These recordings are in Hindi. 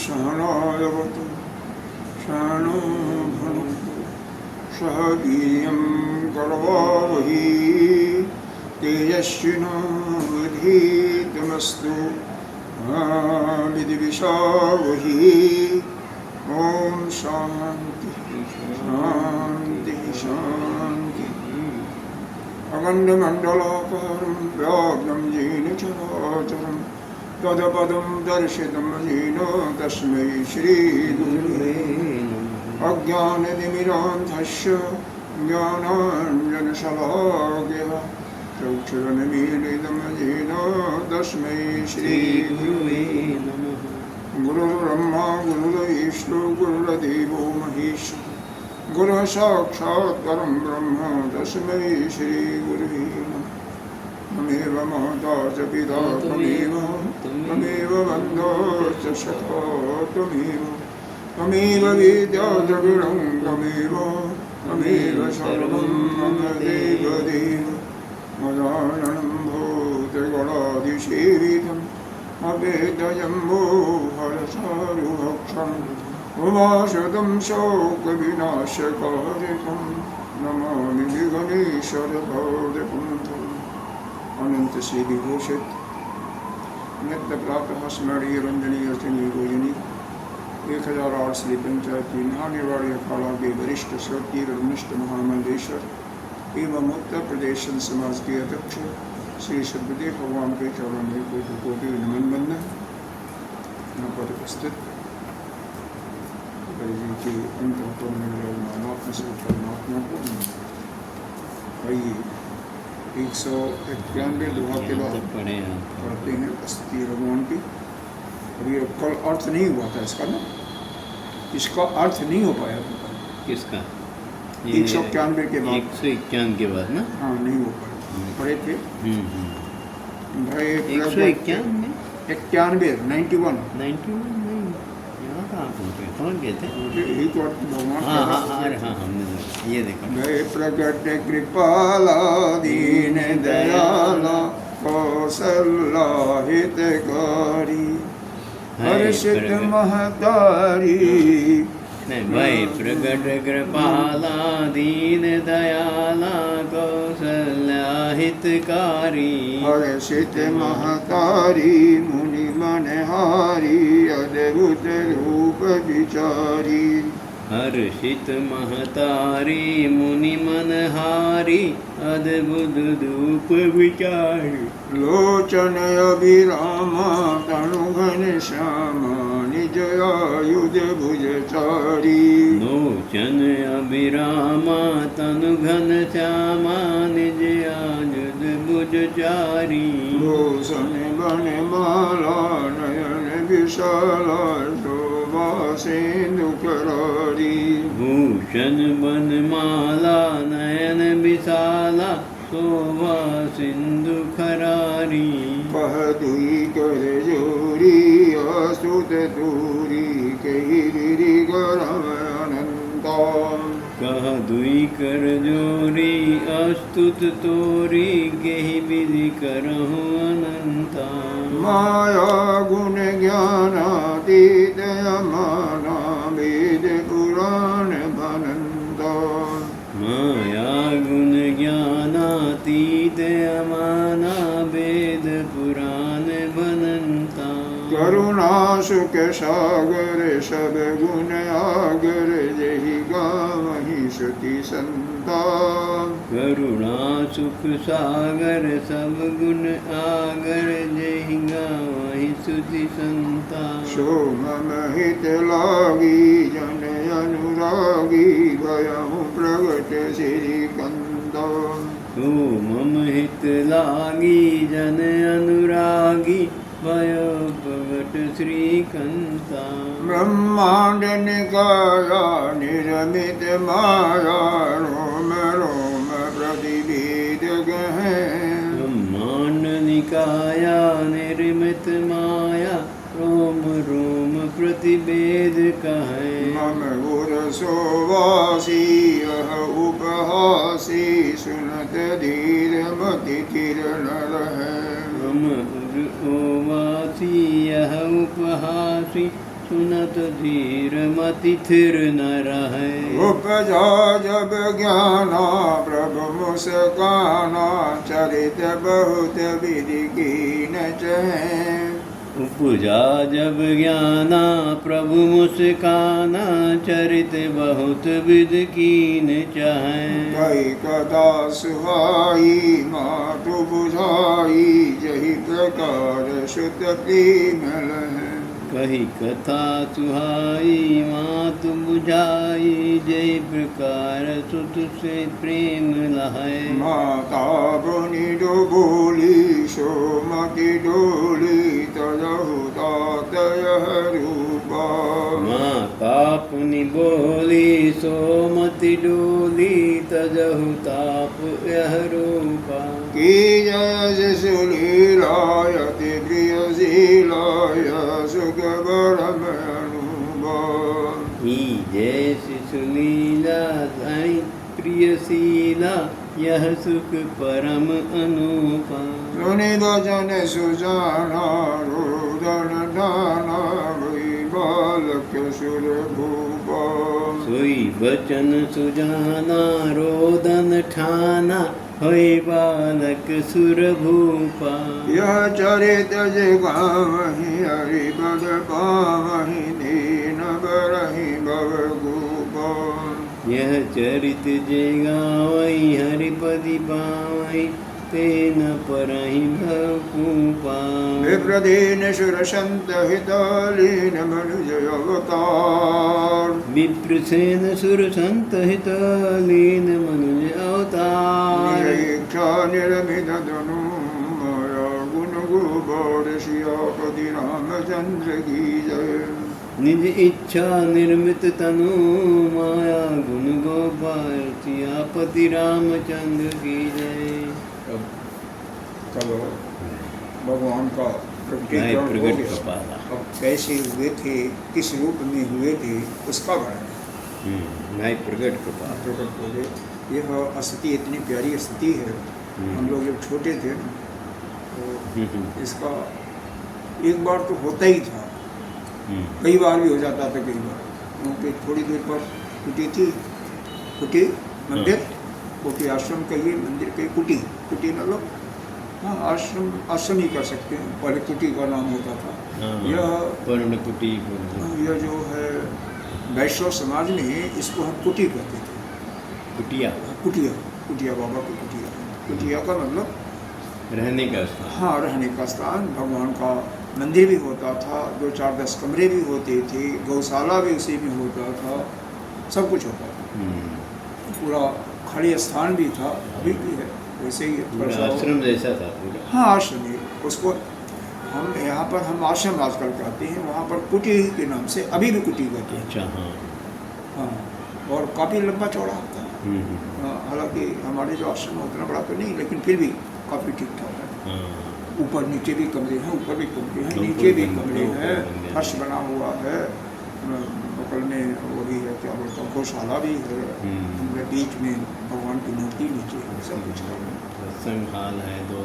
सहनावतु सहनो भुनक्तु सह वीर्यं करवावहै तेजस्विनावधीतमस्तु मा विद्विषावहै। ॐ शान्ति शान्ति शान्ति। अखण्डमण्डलाकारं व्याप्तं येन चराचरं तदपदं दर्शितं येन तस्मै श्रीगुरुवे नमः। अज्ञानतिमिरान्धस्य ज्ञानाञ्जनशलाकया चक्षुरुन्मीलितं येन तस्मै श्रीगुरुवे नमः। गुरुर्ब्रह्मा गुरुर्विष्णु गुरुर्देवो महेश्वरः गुरुः साक्षात् परं ब्रह्म तस्मै श्रीगुरुवे नमः। त्वमेव माता च पिता त्वमेव बन्धो च सखा त्वमेव विद्या च गुरुं त्वमेव सर्वं मम देवदेव। मदाननं भूतगणाधिसेवितम् अभेदजम्बोहरसारुभक्षम् उमाशतं शोकविनाशकारिकं नमामि गणेशरपादपङ्कजम्। अनंत श्री विभूषित नित्य प्रातः स्मरणीय रंजनीय अर्चनीय गोजनी 1008 श्री पंचायती महानिर्वाणी अखाड़ा के वरिष्ठ श्रोती ब्रह्मनिष्ठ महामंडलेश्वर एवं उत्तर प्रदेश संत समाज के अध्यक्ष श्री सद्गुरुदेव भगवान के चरणों में कोटि नमन बंदन। यहाँ पर उपस्थित की परमात्मा को आइए 191 दुआ के बाद पढ़ते हैं स्तुति भगवान की। अभी कल अर्थ नहीं हुआ था इसका ना, इसका अर्थ नहीं हो पाया था। किसका? 191 के बाद 151 के बाद ना? हाँ नहीं हो पाया, पढ़े थे भाई 151 में 91 91 नहीं यहाँ कहाँ पहुँचे, कौन गए थे? यही तो अर्थ भगवान। हाँ हाँ अरे हाँ हमने ये देखा। गए प्रकट कृपाला दीन दयाला कौशल्या हितकारी हर्षित महतारी। नहीं भाई प्रकट कृपाला दीन दयाला कौशल्या हितकारी हर्षित महतारी मुनि मनहारी अद्भुत रूप विचारी। हर्षित महतारी मुनि मनहारी अद्भुत रूप विचारी। लोचन अभिरामा तनु घन श्यामा निज आयुध भुजचारी। लोचन अभिरामा तनु घन श्यामा निज आयुध भुजचारी। भूषण बन माला नयन विशाला शोभा सिंधु करारी। भूषण बनमाला नयन विशाला शोभा सिंधु खरारी। कह दुई कर जोरी अस्तुत दूरी कही गिरी गरम अनंता। कह दुई कर जोरी अस्तुत तोरी गेहि विधि करहु अनंता। माया गुण ज्ञानातीत अमाना वेद पुराण भनंता। माया गुण ज्ञानातीत अमाना वेद पुराण बनंता। करुणा सुख सागर सब गुण आगर जहि गावहि श्रुति संता। करुणा सुख सागर सब गुण आगर जहि गावहि श्रुति संता। सो मम हित लागी जन अनुरागी भयहु प्रगट श्रीकंदा। तो मम हित लागी जन अनुरागी भय प्रगट नट श्रीकंता। ब्रह्मांड निकाया निर्मित माया रोम रोम प्रतिवेद गहे। ब्रह्मांड निकाया निर्मित माया रोम रोम प्रतिवेद कहे। मम गुर सोवासी यह उपहासी सुनत धीर मति किरण रहे। मम ओवासी यह उपहासी सुनत धीर मति थिर न रहे। उपजा जब ज्ञाना प्रभु मुस्काना चरित बहुत विधि कीन चहे। उपजा जब ज्ञाना प्रभु मुस्काना चरित बहुत विध कीन चाहे। कई कथा सुहाई मातु बुझाई जही प्रकार शुद्ध प्रेम लहे। कही कथा सुहाई मातु बुझाई जय प्रकार सुत से प्रेम लहै। माता बनि डोली सोमति डोली तजहु तातय रूपा। माता पुनि बोली सोमति डोली तजहु ताप यह रूपा। की जय सुलीलायति प्रिय शीलाय सुख बरम अनुभव। ही जय शिशुलीला धई प्रियशीला यह सुख परम अनुपा। सुनि वचन सुजाना रोदन ठाना वही बालक सुर भूपा। सोई वचन सुजाना रोदन ठाना होई बालक सुर भूपा। यह चरित जगावहि हरि पद पावहि दीन बरहि भव गोपा। यह चरित जगावई हरिपदि पावई तेन परहि भूपा। विप्रदीन सुर संत हितालीन मनुज अवतार। विप्रसेन सुर संत हित लीन मनुज अवतार। इच्छा निर्मित धनु माया गुण गोबर सियापति रामचंद्र की जय। निज इच्छा निर्मित तनु माया गुण गोपाल सियापति रामचंद्र की जय। चलो भगवान का प्रकटीकरण हो प्रकट गया। कपाला। अब कैसे हुए थे, किस रूप में हुए थे, उसका वर्णन नाय प्रकट कपाला। प्रकट हो गए। यह स्थिति इतनी प्यारी स्थिति है। हम लोग जब छोटे थे ना, तो इसका एक बार तो होता ही था, कई बार भी हो जाता था। कई बार क्योंकि थोड़ी देर पर कुटी थी, कुटी मंदिर, कुटी आश्रम कहिए, मंदिर कहिए, कुटी कुटी मतलब हाँ आश्रम ही कर सकते हैं। पहले कुटी का नाम होता था। यह पर्ण कुटी यह जो है वैष्णव समाज में इसको हम कुटी कहते थे। कुटिया कुटिया, कुटिया बाबा की कुटिया। कुटिया का मतलब रहने का स्थान। हाँ, रहने का स्थान। भगवान का मंदिर भी होता था, 2-4-10 कमरे भी होते थे, गौशाला भी उसी में होता था, सब कुछ होता था। पूरा खड़ी स्थान भी था, अभी भी है वैसे ही। आश्रम जैसा था पूरा। हाँ, आश्रम ही उसको हम यहाँ पर हम आश्रम आजकल कहते हैं, वहाँ पर कुटी के नाम से अभी भी कुटी कहते हैं। अच्छा हाँ हाँ, और काफ़ी लंबा चौड़ा होता है। हालांकि हमारे जो आश्रम है उतना बड़ा तो नहीं, लेकिन फिर भी काफ़ी ठीक ठाक है। ऊपर नीचे भी कमरे हैं, ऊपर भी कमरे हैं, नीचे भी कमरे हैं, फर्श बना हुआ है, बगल में वो भी है, क्या बोलता हूँ, गौशाला भी है, बीच में भगवान की मूर्ति नीचे है, सब कुछ है। संघाल है दो।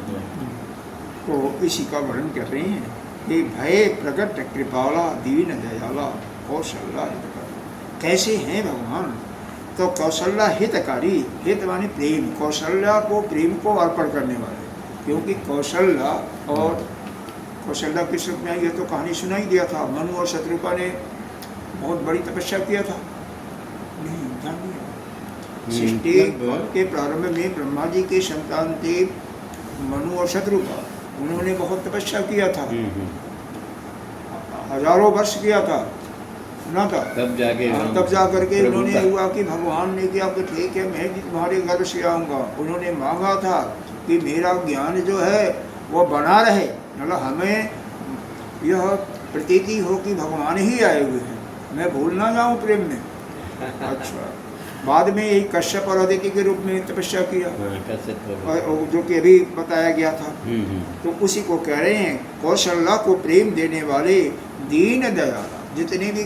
तो इसी का वर्णन कर रहे हैं कि भय प्रकट कृपाला दीन दयाला कौशल्या हितकारी। कैसे हैं भगवान? तो कौशल्या हितकारी, हित माने प्रेम, कौशल्या को प्रेम को अर्पण करने वाले। क्योंकि कौशल्या और कौशल्या के रूप में ये तो कहानी सुनाई दिया था, मनु और शत्रुपा ने बहुत बड़ी तपस्या किया था। नहीं, ध्यान नहीं। सृष्टि के प्रारंभ में ब्रह्मा जी के संतान थे मनु और शत्रुपा। उन्होंने बहुत तपस्या किया था, हजारों वर्ष किया था ना था। तब जा करके उन्होंने हुआ कि भगवान ने किया कि ठीक है मैं भी तुम्हारे घर से आऊँगा। उन्होंने मांगा था कि मेरा ज्ञान जो है वो बना रहे, मतलब हमें यह प्रतीति हो कि भगवान ही आए हुए हैं, मैं भूल ना जाऊं प्रेम में। अच्छा, बाद में यही कश्यप और अदिति के रूप में तपस्या किया, और जो कि अभी बताया गया था। तो उसी को कह रहे हैं, कौशल्या को प्रेम देने वाले, दीन दयाला, जितने भी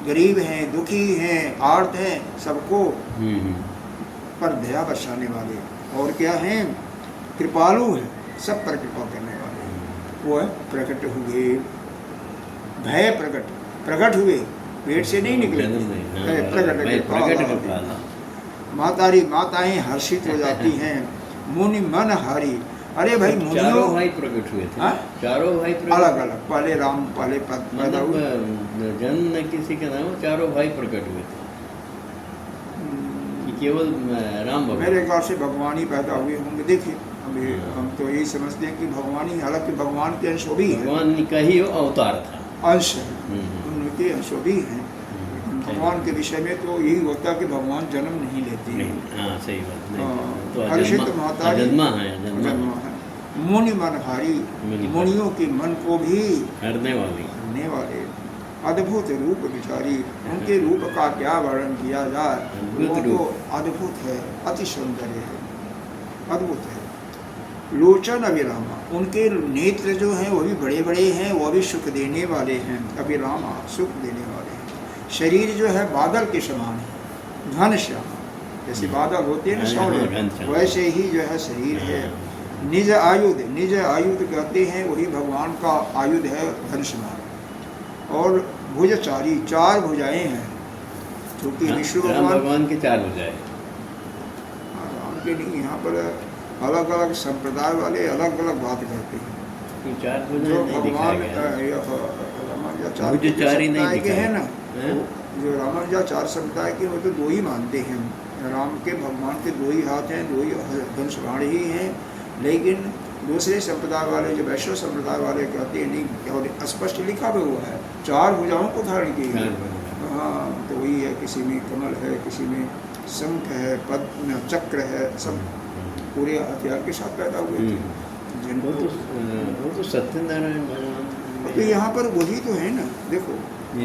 गरीब हैं, दुखी हैं, आर्त हैं, सबको पर दया बरसाने वाले। और क्या हैं? कृपालु है, सब पर कृपा करने वाले। वो है प्रकट हुए, भय प्रकट हुए, पेट से नहीं निकले, प्रकट। माताएं हर्षित हो जाती हैं, मुनि मन हारी। अरे भाई, चारों भाई प्रकट हुए थे। चारों भाई अलग अलग, पहले राम पहले पैदा हुए, जन्म किसी के नाम, चारों भाई प्रकट हुए थे कि केवल राम भगवान? मेरे ख्याल से भगवान ही पैदा हुए होंगे। देखिए, अभी हम तो यही समझते हैं कि भगवान ही, हालांकि भगवान के अंश भी है, भगवान का ही अवतार था, अंश है, उनके अंश भी हैं। भगवान के विषय में तो यही होता है कि भगवान जन्म नहीं लेते हैं। हाँ, सही बात। तो हर्षित माता जन्मा है। मुनि मन हारी, मुनियों के मन को भी हरने वाले, अद्भुत रूप विचारी। उनके रूप का क्या वर्णन किया जाए, वो तो अद्भुत है, अति सौंदर्य है, अद्भुत है। लोचन अभिरामा, उनके नेत्र जो हैं वो भी बड़े बड़े हैं, वो भी सुख देने वाले हैं। अभिरामा, सुख देने वाले हैं। शरीर जो है बादल के समान है, घन श्याम, जैसे बादल होते हैं ना सौर, वैसे ही जो है शरीर है। निज आयुध कहते हैं, वही भगवान का आयुध है, धनुष्मान। और भुजचारी, चार भुजाएं हैं, क्योंकि विष्णु भगवान के चार भुजाएं, राम के नहीं। यहाँ पर अलग अलग संप्रदाय वाले अलग अलग बात करते हैं। चार जो भगवान संप्रदाय के हैं ना, जो रामानुजाचार्य संप्रदाय के, वो तो दो ही मानते हैं। राम के, भगवान के दो ही हाथ हैं, दो ही धनुष बाण ही हैं। लेकिन दूसरे संप्रदाय वाले, जो वैष्णव संप्रदाय वाले कहते हैं नहीं, और स्पष्ट लिखा भी हुआ है, चार भुजाओं को धारण की है। हाँ, तो वही है, किसी में कमल है, किसी में शंख है, पद्म, चक्र है, सब पूरे हथियार के साथ पैदा हुए थे। जिनको वो तो सत्यनारायण भगवान, तो यहाँ पर वही तो है ना, देखो,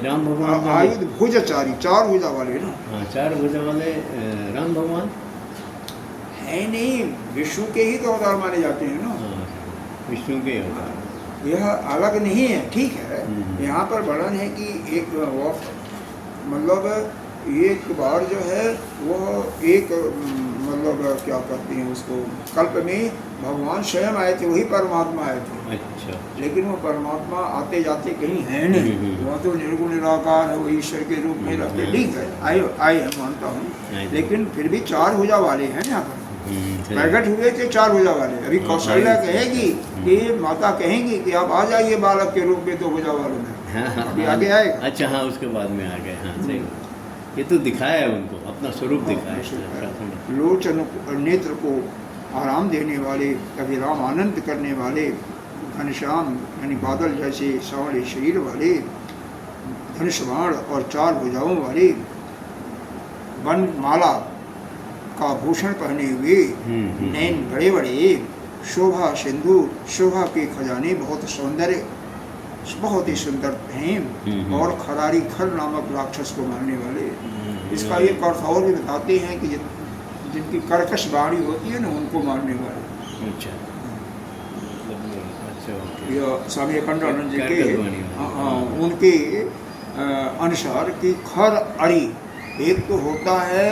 राम भगवान आयुध भुजचारी, चार भुजा वाले ना। हाँ, चार भुजा वाले राम भगवान है नहीं, विष्णु के ही तो अवतार माने जाते हैं ना। विष्णु के अवतार, यह अलग नहीं है, ठीक है। यहाँ पर वर्णन है कि एक मतलब एक बार जो है वो एक मतलब क्या कहते हैं उसको, कल्प में भगवान स्वयं आए थे, वही परमात्मा आए थे। अच्छा। लेकिन वो परमात्मा आते जाते कहीं है नहीं, वह तो निर्गुण निराकार है, वो ईश्वर के रूप में रहते। ठीक है, आए है, मानता हूँ, लेकिन फिर भी चार भुजा वाले हैं यहाँ पर, प्रकट हुए थे चार भुजा वाले। अभी कौशल्या कहेगी कि माता कहेंगी कि आप आ जाइए बालक के रूप में दो भुजा वालों में, अभी आगे आएगा। अच्छा, हाँ, उसके बाद में आ गए। हाँ, सही, ये तो दिखाया है उनको, अपना स्वरूप दिखाया। लोचन, नेत्र को आराम देने वाले, अभिराम, आनंद करने वाले, घनश्याम यानी बादल जैसे सांवले शरीर वाले, धनुष्बाण और चार भुजाओं वाले, वन माला का भूषण पहने हुए, नैन बड़े बड़े, शोभा सिंधु, शोभा के खजाने, बहुत सौंदर्य, बहुत ही सुंदर हैं। और खरारी, खर नामक राक्षस को मारने वाले। इसका एक अर्थ और भी बताते हैं कि जिनकी कर्कश वाणी होती है ना, उनको मारने वाले। अच्छा, यह स्वामी अखंडानंद जी के उनके अनुसार कि खर अरी, एक तो होता है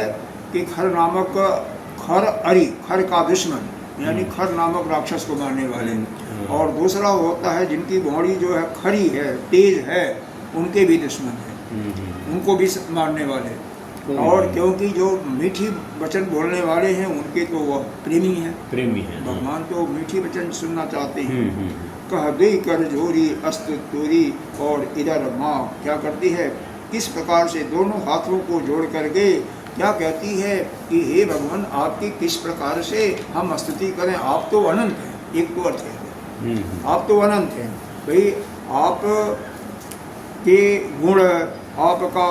कि खर नामक, खर अरी, खर का दुश्मन यानी खर नामक राक्षस को मारने वाले, और दूसरा होता है जिनकी बॉडी जो है खरी है, तेज है, उनके भी दुश्मन है, उनको भी मारने वाले। और क्योंकि जो मीठी वचन बोलने वाले हैं, उनके तो वह प्रेमी हैं। भगवान तो मीठी वचन सुनना चाहते हैं। कह गई कर जोरी अस्त तोरी, और इधर माँ क्या करती है, किस प्रकार से दोनों हाथों को जोड़ करके क्या कहती है कि हे भगवान, आपकी किस प्रकार से हम स्तुति करें, आप तो अनंत हैं। एक तो अर्थ है, आप तो अनंत हैं भाई, आप के गुण, आपका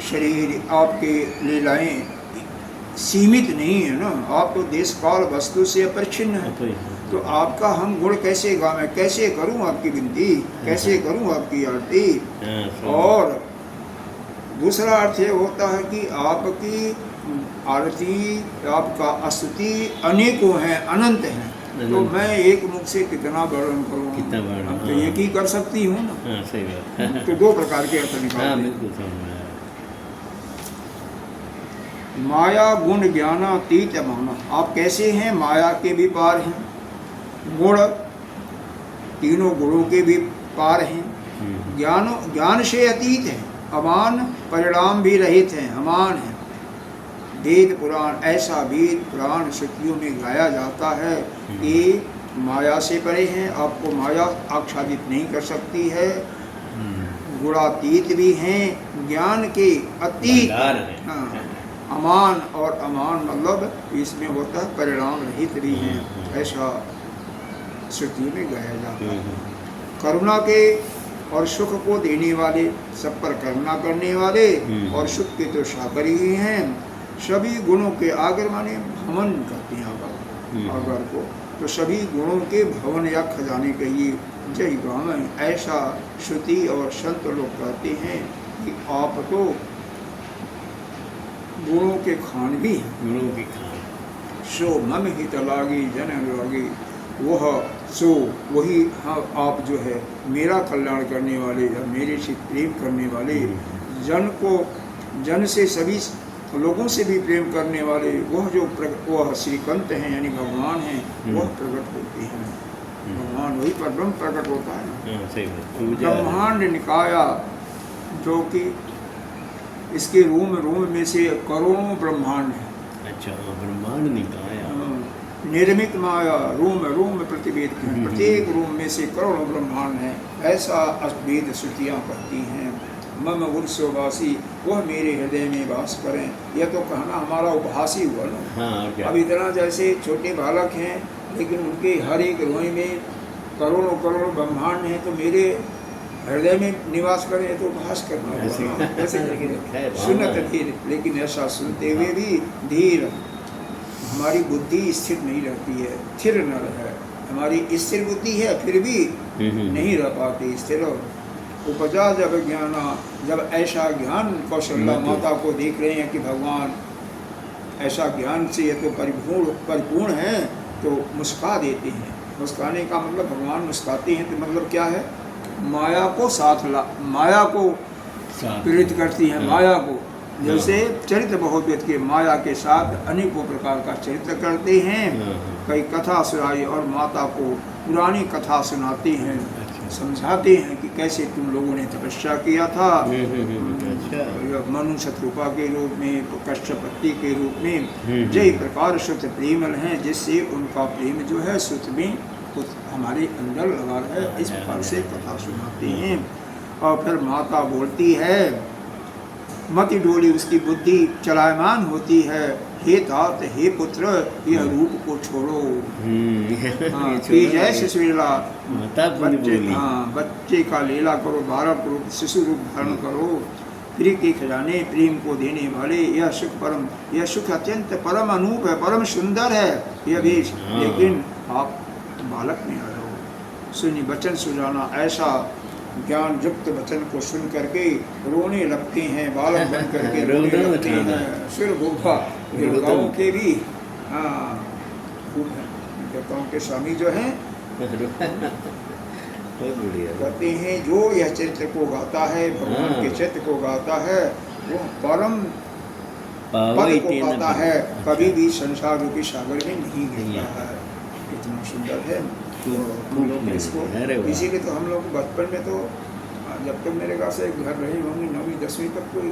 शरीर, आपके लीलाएं सीमित नहीं है ना, आप तो देश काल वस्तु से अपरिच्छिन्न है। तो आपका हम गुण कैसे गावें, कैसे करूं आपकी विनती, कैसे करूं आपकी आरती। हाँ, सही। और दूसरा अर्थ ये होता है कि आपकी आरती, आपका स्तुति अनेकों हैं, अनंत हैं, तो अनंत। मैं एक मुख से कितना वर्णन करूं, कितना वर्णन, अब तो हाँ। एक ही कर सकती हूँ ना। हाँ, सही बात। तो दो प्रकार के अर्थ हाँ, निकालते हैं। बिल्कुल समझ में आया। माया गुण ज्ञानातीत माना, आप कैसे हैं, माया के भी पार हैं, गुण तीनों गुणों के भी पार हैं, ज्ञान से अतीत हैं, अमान परिणाम भी रहित हैं, अमान हैं। वेद पुराण, ऐसा वेद पुराण श्रुतियों में गाया जाता है कि माया से परे हैं, आपको माया आच्छादित नहीं कर सकती है, गुणातीत भी हैं, ज्ञान के अतीत, भंडार है। हाँ, अमान, और अमान मतलब इसमें होता है परिणाम रहित भी हैं, ऐसा श्रुति में गाया जाता है। करुणा के और सुख को देने वाले, सब पर करुणा करने वाले, और सुख के तो सागर ही हैं। सभी गुणों के आगर माने भवन करते हैं आगर को, तो सभी गुणों के भवन या खजाने कहिए जय गावन, ऐसा श्रुति और संत लोग कहते हैं कि आप तो गुणों के खान भी हैं। गुणों की खान। सो मम हित लागी जन लागी, वह सो वही, हाँ, आप जो है मेरा कल्याण करने वाले या मेरे से प्रेम करने वाले, जन से सभी लोगों से भी प्रेम करने वाले, वह श्रीकंत हैं यानी भगवान हैं, वह प्रकट होते हैं। भगवान वही पर ब्रह्म प्रकट होता है ना। ब्रह्मांड निकाया, जो कि इसके रोम में से करोड़ों ब्रह्मांड है। अच्छा, ब्रह्मांड निकाया। निर्मित माया रोम प्रतिवेद, प्रत्येक रोम में से करोड़ों ब्रह्मांड है, ऐसा वेद श्रुतियाँ कहती हैं। मम उर्सवासी, वह मेरे हृदय में वास करें, यह तो कहना हमारा उपहास ही हुआ ना। हाँ, अब इतना जैसे छोटे बालक हैं, लेकिन उनके हर एक रोए में करोड़ों ब्रह्मांड हैं, तो मेरे हृदय में निवास करें तो उपहास करना हुआ। ऐसे सुनत धीर, लेकिन ऐसा सुनते हुए भी धीर, हमारी बुद्धि स्थिर नहीं रहती है, स्थिर न रहे। हमारी स्थिर बुद्धि है फिर भी नहीं रह पाती स्थिर। उपजा जब ज्ञाना, जब ऐसा ज्ञान कौशल्या माता को देख रहे हैं कि भगवान ऐसा ज्ञान से ये तो परिपूर्ण है, तो मुस्का देते हैं। मुस्काने का मतलब भगवान मुस्काते हैं तो मतलब क्या है, माया को प्रेरित करती है। माया को, जैसे चरित्र बहुत के माया के साथ अनेकों प्रकार का चरित्र करते हैं। कई कथा सुनाई और माता को पुरानी कथा सुनाते हैं, समझाते हैं कि कैसे तुम लोगों ने तपस्या किया था, मनु शत्रुपा के रूप में, कश्यपति के रूप में, जय प्रकार श्रुत प्रेमल हैं, जिससे उनका प्रेम जो है श्रुत में हमारे अंदर लगा है। इस प्रकार से कथा सुनाते हैं। और फिर माता बोलती है, मति डोली उसकी बुद्धि चलायमान होती है, हे तात हे पुत्र, यह रूप को छोड़ो। जय शिशुलीला, बच्चे का लीला करो, बालक रूप शिशु रूप धारण करो। प्रिय के खजाने, प्रेम को देने वाले, यह सुख अत्यंत परम अनूप है, परम सुंदर है यह वेश, लेकिन आप बालक में आ रहे हो। सुनी वचन सुनाना, ऐसा ज्ञान युक्त वचन को सुन करके रोने लगते हैं, बालक बन करके रोने लगते हैं। सुर भूखा देवताओं के भी देवताओं के स्वामी जो हैं कहते हैं, जो यह चरित्र को गाता है, भगवान के चरित्र को गाता है, वो परम पद को पाता है, कभी भी संसार रूपी सागर में नहीं गिरता है। इतना सुंदर है इसको। इसीलिए तो हम लोग बचपन में तो जब तक मेरे घर से घर रही होंगी 9वीं 10वीं तक कोई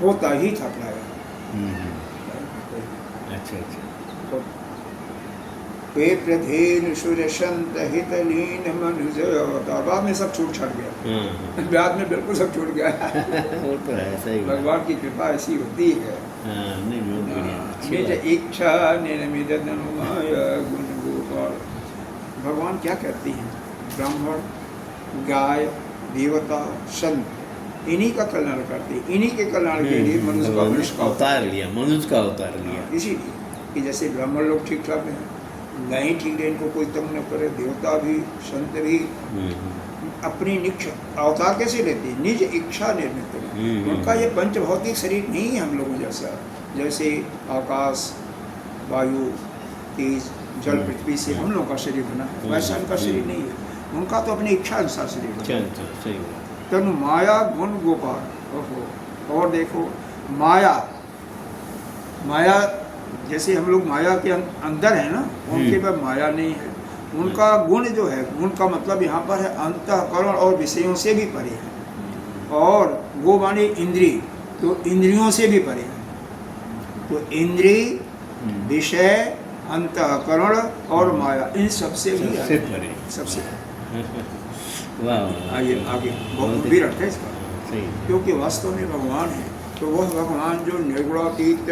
होता ही था प्राय। अच्छा। पे प्रधेन सुरसंत हितलीन मनुज, बाद में सब छूट छाट गया। बाद में बिल्कुल सब छूट गया। वो तो है, सही भगवान की कृपा ऐसी होती है। निज इच्छा निर्मित गुण गोपाल। भगवान क्या करते हैं, ब्राह्मण, गाय, देवता, संत, इन्हीं का कल्याण करते हैं। इन्हीं के कल्याण के लिए मनुष्य का अवतार लिया। मनुष्य का अवतार लिया। इसीलिए कि जैसे ब्राह्मण लोग ठीक ठाक हैं, गाय ठीक है, इनको कोई तंग न करे। देवता भी संत भी अपनी अवतार कैसे लेते हैं? निज इच्छा निर्मित करें। उनका ये पंचभौतिक शरीर नहीं है हम लोगों जैसा, जैसे आकाश वायु तेज जल पृथ्वी से हम लोगों का शरीर बना है, वैसा उनका शरीर नहीं है। उनका तो अपनी इच्छा अनुसार शरीर है। तनु माया गुण गोपाल। ओहो। और देखो माया, माया जैसे हम लोग माया के अंदर है ना, उनके पास माया नहीं है। उनका गुण जो है, गुण का मतलब यहाँ पर है अंतःकरण और विषयों से भी परे है। और वो माने इंद्रिय, तो इंद्रियों से भी परे है। तो इंद्रिय, विषय, अंतःकरण और माया, इन सबसे भी परे, सबसे। आइए आगे, बहुत गंभीर अर्थ है इसका, क्योंकि वास्तव में भगवान है तो वह भगवान जो निर्गुणातीत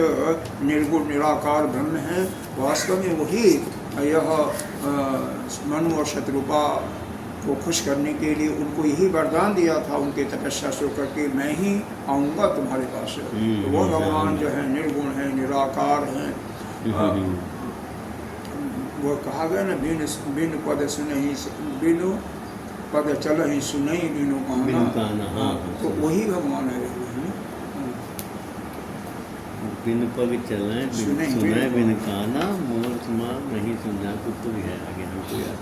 निर्गुण निराकार ब्रह्म है, वास्तव में वही यह मनु और शत्रुपा को खुश करने के लिए उनको यही वरदान दिया था उनके तपस्या शुरू करके, मैं ही आऊँगा तुम्हारे पास। तो वह भगवान जो है निर्गुण है, निराकार है। वो कहा गया ना, बिन पद सुनहि, बिनु पद चलहि सुनहि बिनु कहना। तो वही भगवान है। बिन पग चलें सुने बिन काना, मोर सुमा नहीं सुना। कुछ तो भी है आगे, हमको याद।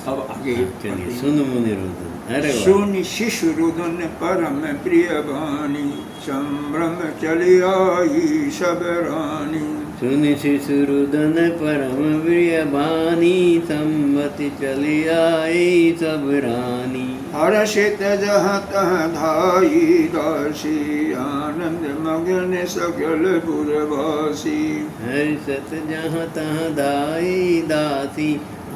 अब आगे चलिए, सुन मुनि रुदन। अरे सुनि शिशु रुदन परम प्रिय बानी, संभ्रम चली आई सब रानी। सुनि शिशु रुदन परम प्रिय बानी, संमति चली आई सब रानी। हर्षित जहाँ तहाँ धाई दासी, आनंद मगन सकल पुरवासी। हर्षित जहाँ तहाँ धाई दासी,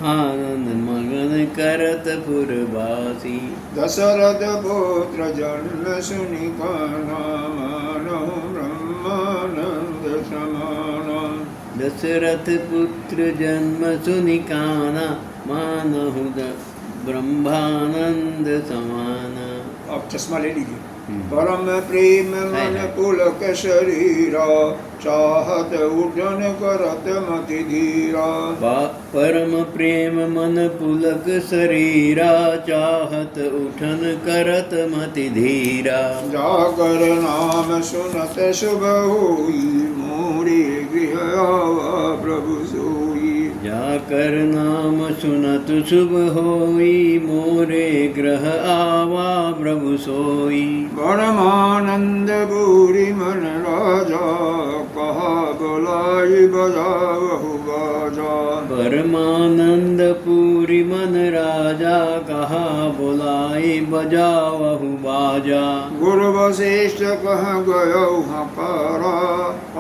आनंद मगन करत पुरवासी। दशरथ पुत्र जन्म सुनि काना, मानहु ब्रह्मानंद समाना। दशरथ पुत्र जन्म सुनि काना, मानहु ब्रह्मानंद समाना। अब चश्मा ले लीजिए। परम प्रेम मन पुलक शरीरा, चाहत उठन करत मति धीरा। परम प्रेम मन पुलक शरीरा, चाहत उठन करत मति धीरा। जाकर नाम सुनत शुभ होई, मोरे गृह आवा प्रभु सोई। जाकर नाम सुनत शुभ होई, मोरे ग्रह आवा प्रभु सोई। परमानंद पूरी मन राजा, कहा बुलाई बजावहु बाजा। परमानंद पूरी मन राजा, कहा बुलाई बजावहु बाजा। गुरु वशिष्ठ कह गयो हकारा,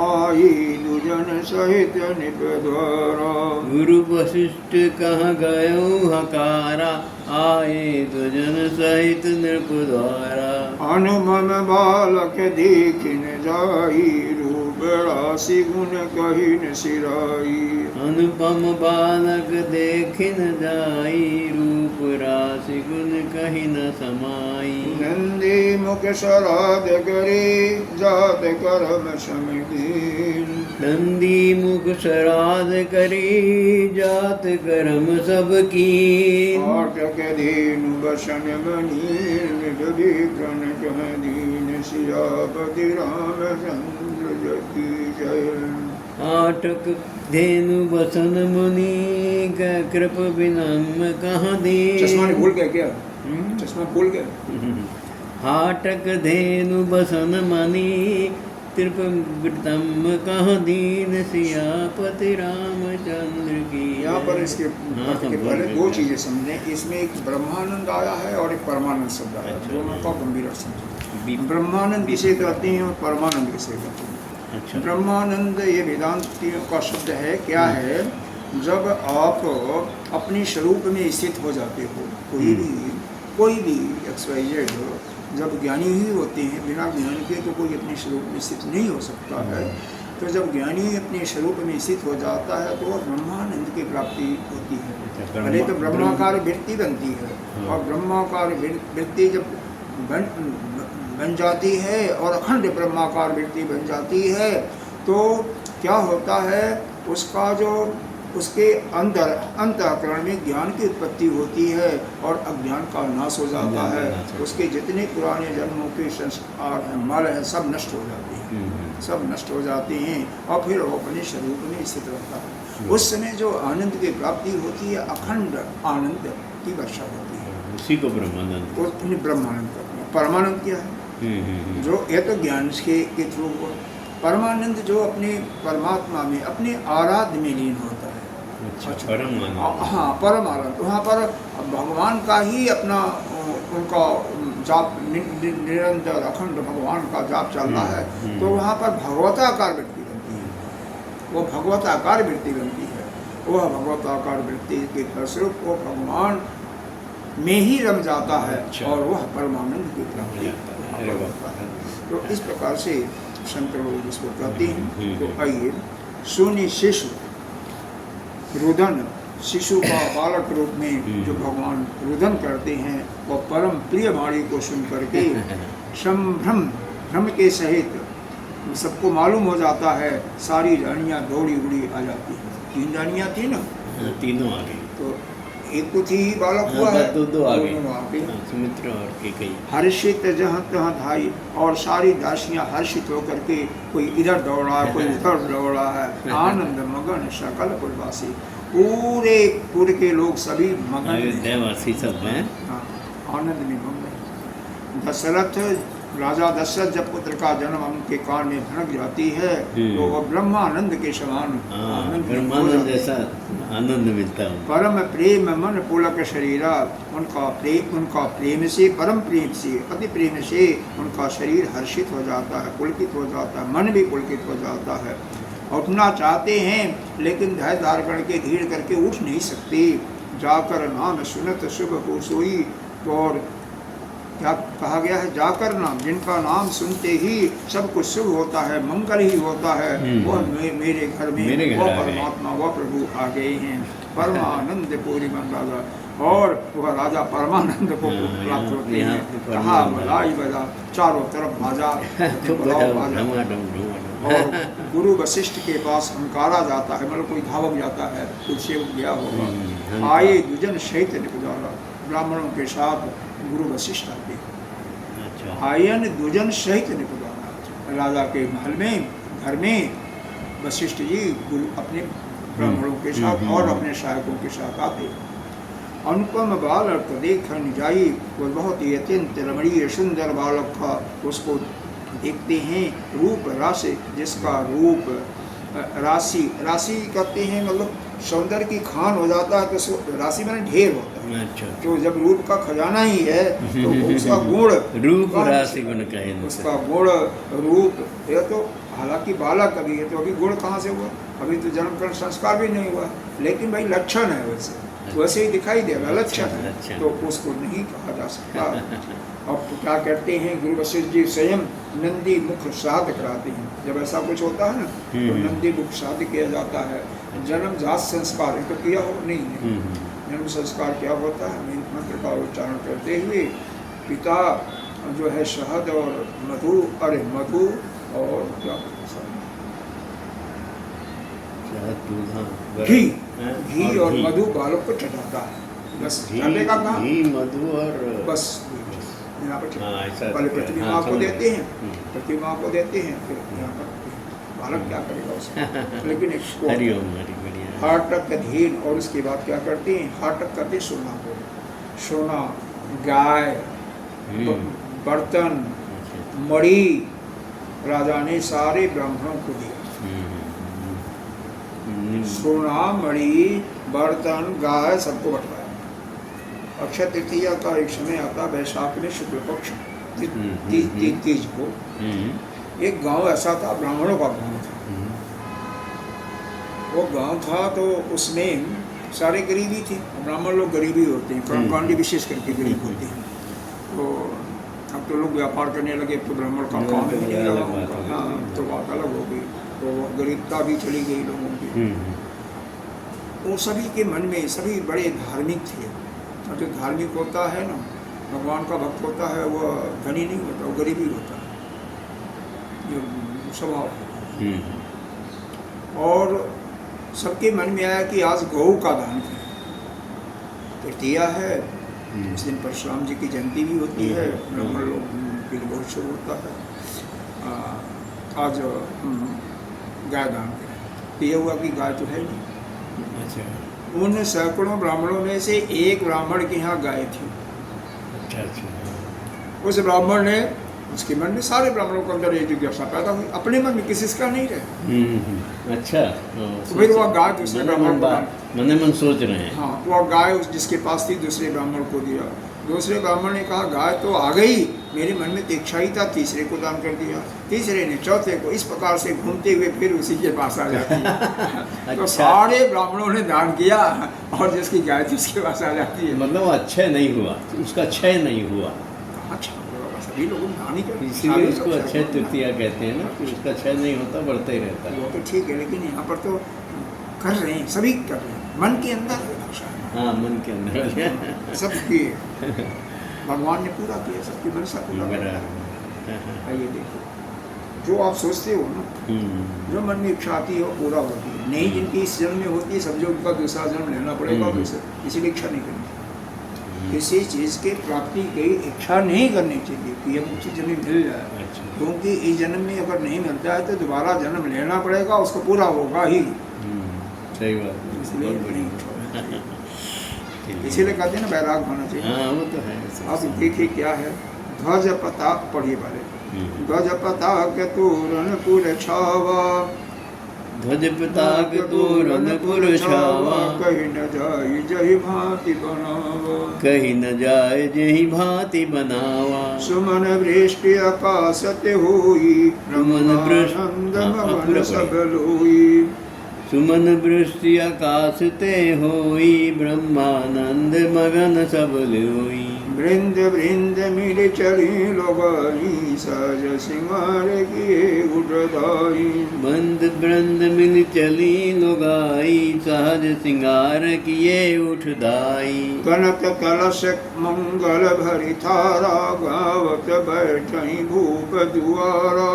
आई दुजन सहित निप द्वारा। गुरु वशिष्ठ कह गयो हकारा, आए दुजन सहित नृप द्वारा। अनुपम बालक देखिन जाई, रूप राशि गुण कहिन सिराई। अनुपम बालक देखिन जाई, रूप राशि गुण कहि न समाई। नंदी मुख सराद करे, जात कर्म समदीन। नंदी मुख सराद करी, जात कर्म सब कीन। आटक दीन बसन मनीन, विभीषण कह दीन, सियापति रामचंद्र की जय। आटक धेनु बसन मुनि, कृप विनम्र कहाँ दीन। चश्मा भूल गया क्या? चश्मा भूल गया। हाटक धेनु बसन मनि, कृप विनम्र कहाँ दीन, सियापति रामचंद्र की। यहाँ पर इसके पहले दो चीजें समझें। इसमें एक ब्रह्मानंद आया है और एक परमानंद शब्द आया है, दोनों का गंभीर अर्थ समझें। ब्रह्मानंद किसे कहते हैं और परमानंद किसे कहते हैं? अच्छा। ब्रह्मानंद ये वेदांतियों का शब्द है। क्या है? जब आप अपने स्वरूप में स्थित हो जाते हो, कोई भी XYZ जब ज्ञानी ही होते हैं, बिना ज्ञान के तो कोई अपने स्वरूप में स्थित नहीं हो सकता है। तो जब ज्ञानी अपने स्वरूप में स्थित हो जाता है तो ब्रह्मानंद की प्राप्ति होती है। पहले तो ब्रह्माकार वृत्ति बनती है, और ब्रह्माकार वृत्ति जब बन जाती है और अखंड ब्रह्माकार वृत्ति बन जाती है, तो क्या होता है, उसका जो उसके अंदर अंतःकरण में ज्ञान की उत्पत्ति होती है और अज्ञान का नाश हो जाता है। उसके जितने पुराने जन्मों के संस्कार हैं, मल हैं, सब नष्ट हो जाते हैं, सब नष्ट हो जाते हैं और फिर वो अपने स्वरूप में स्थित रहता है। उस समय जो आनंद की प्राप्ति होती है, अखंड आनंद की वर्षा होती है, उसी को ब्रह्मानंद, वो ब्रह्मानंद कहते हैं। परमानंद क्या है? जो ये तो ज्ञान के थ्रू, परमानंद जो अपने परमात्मा में, अपने आराध्य में लीन होता है। अच्छा, परम आनंद। हाँ, परम आनंद। वहाँ पर भगवान का ही अपना उनका जाप निरंतर अखंड भगवान का जाप चल रहा है, तो वहाँ पर भगवताकार वृत्ति बनती है, वो भगवताकार वृत्ति बनती है। वह भगवताकार वृत्ति के फलस्वरूप वो भगवान में ही रम जाता है। अच्छा। और वह परमानंद की प्राप्ति होता है। तो इस प्रकार से शंकर लोग जिसको कहते हैं। तो आइए, शून्य शिशु रुदन, शिशु का बालक रूप में जो भगवान रुदन करते हैं, वो परम प्रिय वाणी को सुन करके संभ्रम, भ्रम के सहित सबको मालूम हो जाता है, सारी रानियां दौड़ी उड़ी आ जाती हैं। 3 रानियां थी ना, तीनों आ गई। तो एक कुछ ही बालक हुआ है, दो आ गई, दोनों आ गई। सुमित्रा और केकई। हर्षित जहाँ तहाँ धाई, और सारी दासियां हर्षित होकर के, कोई इधर दौड़ा है, कोई उधर दौड़ा है। आनंद मगन सकल पुरवासी, पूरे पुर के लोग सभी मगन हैं। देवासी सब हैं। हाँ, आनंद में मगन। दशरथ, राजा दशरथ जब पुत्र का जन्म उनके कान में भनक जाती है, तो वह ब्रह्मानंद के समान आनंद में खो ब्रह्मानंद जाते हैं। जैसा आनंद मिलता है। परम प्रेम मन पुलक शरीरा, उनका प्रेम से, परम प्रेम से, अति प्रेम से उनका शरीर हर्षित हो जाता है, पुलकित हो जाता है, मन भी पुलकित हो जाता है। उठना चाहते हैं लेकिन धैर्य धार करके धीरे करके उठ नहीं सकते। जाकर नाम सुनत शुभ हो सोई, और क्या कहा गया है? जाकर नाम, जिनका नाम सुनते ही सब कुछ शुभ होता है, मंगल ही होता है, वह मेरे घर में वह परमात्मा, वह प्रभु आ गए हैं। परमानंद पूरी मन राजा, और वह राजा परमानंद को प्राप्त होते हैं। कहा बजाई बजा, चारों तरफ बाजा, और गुरु वशिष्ठ के पास हंकारा जाता है, मतलब कोई धावक जाता है, कुछ सेवक गया होगा। आए दुजन सहित निपुजारा, ब्राह्मणों के साथ गुरु वशिष्ठ आते हैं। अच्छा। आयन दुजन सहित निपुजारा, राजा के महल में, घर में वशिष्ठ जी गुरु अपने ब्राह्मणों के साथ और अपने सहायकों के साथ आते। अनुपम बालक देखन जाई, वो बहुत ही अत्यंत रमणीय सुंदर बालक था। उसको देखते हैं, रूप राशि, जिसका रूप राशि, राशि कहते हैं मतलब सौंदर्य की खान हो जाता है, तो राशि मैंने ढेर होता है। अच्छा। तो जब रूप का खजाना ही है तो उसका गुण रूप राशि गुण कहे, उसका गुण रूप, यह तो हालांकि बालक अभी है, तो अभी गुण कहाँ से हुआ? अभी तो जन्मकरण संस्कार भी नहीं हुआ, लेकिन भाई लक्षण है, वैसे ही दिखाई देगा, लक्षण है, तो उसको नहीं कहा जा सकता। अब तो क्या कहते हैं, गुरु वशिष्ठ जी स्वयं नंदी मुख श्राद्ध कराते हैं। जब ऐसा कुछ होता है ना, तो नंदी मुख श्राद्ध किया जाता है। जन्म जात संस्कार तो किया हो नहीं है, जन्म संस्कार क्या होता है? मंत्र का उच्चारण करते हुए पिता जो है शहद और मधु, अरे मधु और क्या घी और मधु बालक को चढ़ाता है। बस चढ़ने का काम, घी मधु और बस यहाँ पर पहले पृथ्वी माँ को देते हैं, पृथ्वी माँ को देते हैं, फिर यहाँ पर बालक क्या करेगा उसमें। लेकिन एक हाटक धीन, और उसके बाद क्या करते हैं? हाटक करते सोना को, सोना, गाय, बर्तन, मणि राजा ने सारे ब्राह्मणों को दिया। सोना, मणि, बर्तन, गाय सबको बंटवाया। अक्षय तृतीया का एक समय आता, वैशाख में शुक्ल पक्ष तीज को, एक गांव ऐसा था, ब्राह्मणों का गांव था। वो गांव था तो उसमें सारे गरीबी थी, ब्राह्मण लोग गरीबी होते हैं, कर्मकांडी विशेष करके गरीब होते हैं। तो अब तो लोग व्यापार करने लगे, तो ब्राह्मण का काम ही नहीं लगा। हाँ, तो बात अलग हो गई, तो गरीबता भी चली गई लोगों की। वो सभी के मन में, सभी बड़े धार्मिक थे। और जो धार्मिक होता है ना, भगवान का भक्त होता है, वो धनी नहीं होता, वो गरीबी होता है, जो स्वभाव। और सबके मन में आया कि आज गौ का दान करें। तृतीया है, उस दिन परशुराम जी की जयंती भी होती है, ब्राह्मण लोग के लिए बहुत शुभ होता है। आज गाय दान करें। तो ये हुआ कि गाय तो है नहीं। अच्छा उन सैकड़ों ब्राह्मणों में से एक ब्राह्मण के यहाँ गाय थी। अच्छा अच्छा। उस ब्राह्मण ने, उसके मन में, सारे ब्राह्मणों के अंदर ये जिज्ञासा पैदा हुई, अपने मन में, किसी का नहीं रहे। अच्छा। तो फिर वह गाय दूसरे ब्राह्मण को, मन मन सोच रहे हैं। हाँ, वह गाय जिसके पास थी दूसरे ब्राह्मण को दिया। दूसरे ब्राह्मण ने कहा गाय तो आ गई, मेरे मन में तो इच्छा ही था, तीसरे को दान कर दिया। तीसरे ने चौथे को, इस प्रकार से घूमते हुए फिर उसी के पास आ जाती है। अच्छा। तो सारे ब्राह्मणों ने दान किया और जिसकी गाय थी उसके पास आ जाती है। मतलब अक्षय नहीं हुआ, उसका क्षय नहीं हुआ। अच्छा, सभी लोग दान ही करते हैं, इसीलिए उसको अक्षय तृतीया कहते हैं ना, कि उसका क्षय नहीं होता, बढ़ता ही रहता है। वो तो ठीक है, लेकिन यहाँ पर तो कर रहे हैं, सभी कर रहे हैं, मन के अंदर। हाँ, मन के अंदर सब किए, भगवान ने पूरा किया, सबकी मनसा पूरा किया। आइए देखो, जो आप सोचते हो ना, जो मन में इच्छा आती है वो पूरा होती है। नहीं, जिनकी इस जन्म में होती है, समझो उनका दूसरा जन्म लेना पड़ेगा, इसीलिए इच्छा नहीं करनी चाहिए। किसी चीज़ के प्राप्ति की इच्छा नहीं करनी चाहिए कि हम उसी जन्म मिल जाए। अच्छा। क्योंकि इस जन्म में अगर नहीं मिलता है तो दोबारा जन्म लेना पड़ेगा, उसको पूरा होगा ही। सही बात है, इसलिए बहुत बढ़िया। इसीलिए कहते हैं ना, बैराग होना चाहिए। हाँ, वो तो है। अब देखिए क्या है, ध्वज पताक पढ़िए वाले, ध्वज पताक तोरण पुर छावा, ध्वज पताक तोरण पुर छावा, कहीं न जाई जही भांति बनावा, कहीं न जाए जही भांति बनावा, सुमन वृष्टि आकाशत होई, सुमन वृष्टि- ब्रह्मानंद हाँ, मगन पूरा सब लोई, सुमन वृष्टि आकाश ते होई, ब्रह्मानंद मगन सब लोई, वृंद वृंद मिल चली लोगाई, सहज सिंगार किए उठदाई, बंद ब्रंद मिल चली लोगाई, सहज सिंगार किए उठदाई, कनक कलश मंगल भरी थारा, गावत बैठई भूप दुआरा,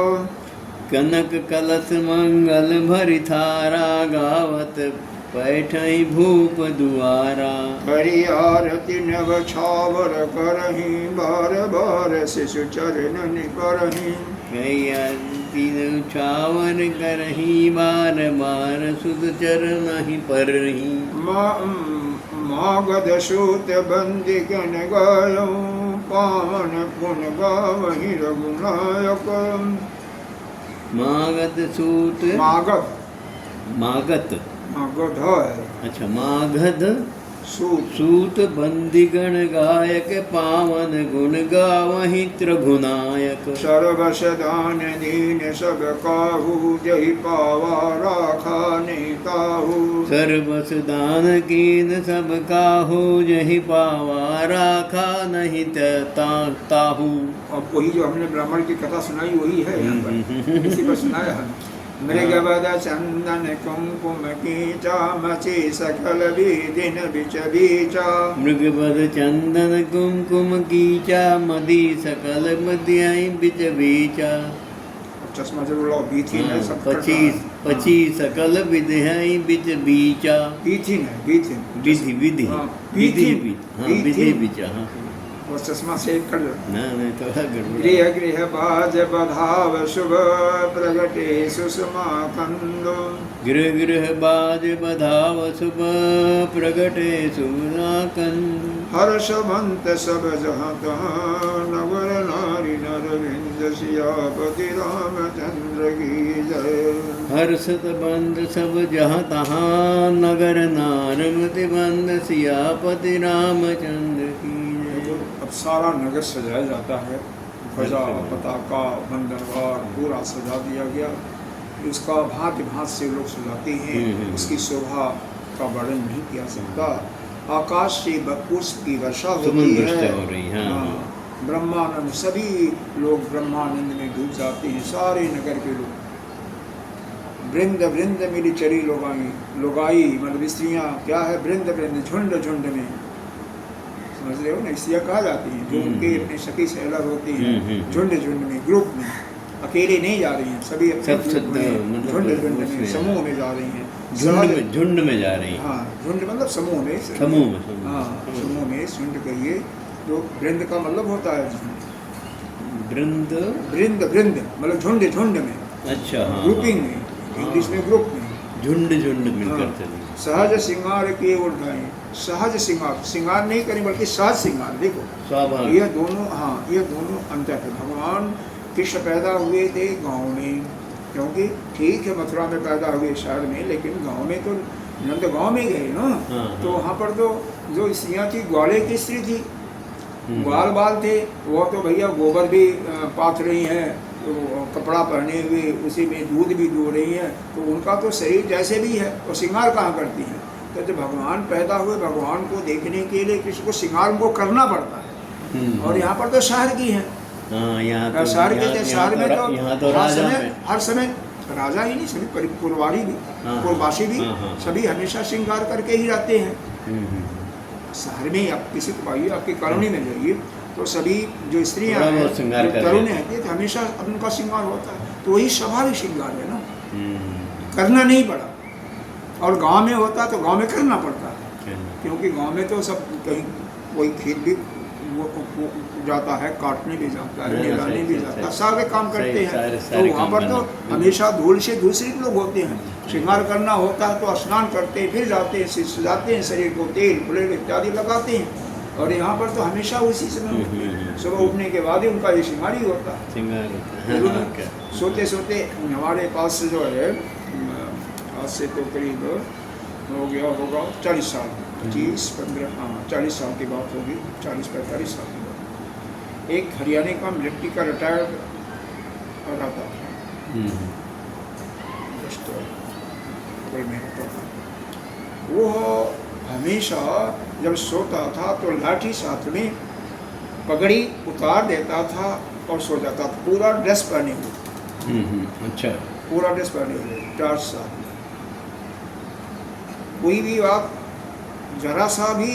कनक कलश मंगल भरि थारा, गावत बैठई भूप दुआरा, हरि आरती नव छावर करही, बार बार शिशु चरण करही, गैया तीन छावर करही, बार बार सुध चरण परही, मागध सूत बंदी गण गायो, पावन पुन गावहि रघुनायक, मागध सूत, मागध, मागत, मागध है, अच्छा, मागध सूत, सूत बंदीगण गायक, पावन गुण गावहि रघुनायक, सर्वस दान दीन सब काहू, जहि पावा राखा नहीं ताहू, सर्वस दान कीन सब काहू, जहि पावा राखा नहीं ताहू। अब वही जो हमने ब्राह्मण की कथा सुनाई वही है यहाँ पर, इसी पर सुनाया है। मृगवद चंदन कुमकुम कीचा, मचे सकल विधिन बिच बीचा, मृगवद चंदन कुमकुम कीचा, मदी सकल मदियाई बिच बीचा, चश्मा जरूर लाओ, बीथिन है सब, पची सकल विधियाई बिच बीचा, बीथिन है, बीथिन, विधि विधि विधि, हाँ, विधि बीचा, हाँ, वो चश्मा से कर लो। नहीं थोड़ा गड़बड़। गृह गृह बाज बधाव शुभ, प्रगटे सुषमा कंदो, गृह गृह बाज बधाव शुभ, प्रगटे सुना कंद, हर्षवंत सब जहाँ तहाँ, नगर नारी नर विंद, सियापति रामचंद्र की जय, हर्षत बंद सब जहाँ तहाँ, नगर नारमति बंद, सियापति रामचंद्र की। अब सारा नगर सजाया जाता है, ध्वजा पताका बंदरवार पूरा सजा दिया गया। उसका भांति भांति से लोग सजाते हैं, उसकी शोभा का वर्णन नहीं किया सकता। आकाश से पुष्प की वर्षा होती है, हो रही है। ब्रह्मानंद, सभी लोग ब्रह्मानंद में डूब जाते हैं, सारे नगर के लोग। वृंद वृंद मिली चरी लोगाई, लोगाई मतलब स्त्रियाँ क्या है, वृंद वृंद, झुंड झुंड में, समझ रहे हो ना, स्त्रियाँ कहा जाती हैं जो उनके अपने सखी से अलग होती हैं, झुंड झुंड में, ग्रुप में। अकेले नहीं जा रही हैं, सभी सब झुंड झुंड में समूह में जा रही हैं, झुंड में जा रही हैं। हाँ झुंड मतलब समूह में, हाँ समूह में झुंड कहिए तो वृंद का मतलब होता है वृंद, वृंद मतलब झुंड झुंड में, अच्छा हाँ, ग्रुपिंग में, इंग्लिश में ग्रुप में, झुंड मिलकर चले। सहज श्रृंगार के उठाए, सहज श्रृंगार नहीं करें बल्कि सहज श्रृंगार। देखो स्वाभाविक, ये दोनों, हाँ ये दोनों अंतर है। भगवान कृष्ण पैदा हुए थे गांव में, क्योंकि ठीक है मथुरा में पैदा हुए शहर में, लेकिन गांव में तो नंद गांव में गए ना, तो वहाँ पर तो जो स्त्रियाँ थी ग्वाले की स्त्री थी, ग्वाल बाल थे, वो तो भैया गोबर भी पाथ रही हैं, तो कपड़ा पहने हुए उसी में दूध भी दो रही हैं, तो उनका तो शरीर जैसे भी है, और श्रृंगार कहाँ करती हैं। तो जब भगवान पैदा हुए, भगवान को देखने के लिए किसी को श्रृंगार को करना पड़ता है। और यहाँ पर तो शहर की है, शहर के शहर में तो हर समय राजा ही नहीं, सभी पुरवारी भी, पुरवासी भी सभी हमेशा श्रृंगार करके ही रहते हैं। शहर में आप किसी को पाइए, आपकी कॉलोनी में जाइए, तो सभी जो स्त्रियाँ हैं, तरुण हैं, तो हमेशा उनका श्रृंगार होता है, तो वही स्वाभाविक श्रृंगार है ना, करना नहीं पड़ा। और गांव में होता तो गांव में करना पड़ता है, क्योंकि गांव में तो सब कहीं कोई खेत भी वो जाता है, काटने भी जाता है, लगाने भी जाता है, सारे काम करते हैं। तो वहाँ पर तो हमेशा धूल से दूसरे लोग होते हैं। श्रृंगार करना होता है तो स्नान करते हैं, फिर जाते हैं, सजाते हैं शरीर को, तेल फुलेल इत्यादि लगाते हैं। और यहाँ पर तो हमेशा उसी समय सुबह उठने के बाद ही उनका ये श्रृंगार ही होता है। सोते सोते हमारे पास जो है, आज से तो करीब हो गया होगा 40 साल, 25-15, हाँ 40 साल की बात होगी, 40-45 साल की बात। एक हरियाणा का मिलिट्री का रिटायर्ड रहता था, वो हमेशा जब सोता था तो लाठी साथ में पगड़ी उतार देता था और सो जाता था, पूरा ड्रेस पहने हुए। अच्छा, पूरा ड्रेस पहने हुए, टार्च साथ में। कोई भी बात जरा सा भी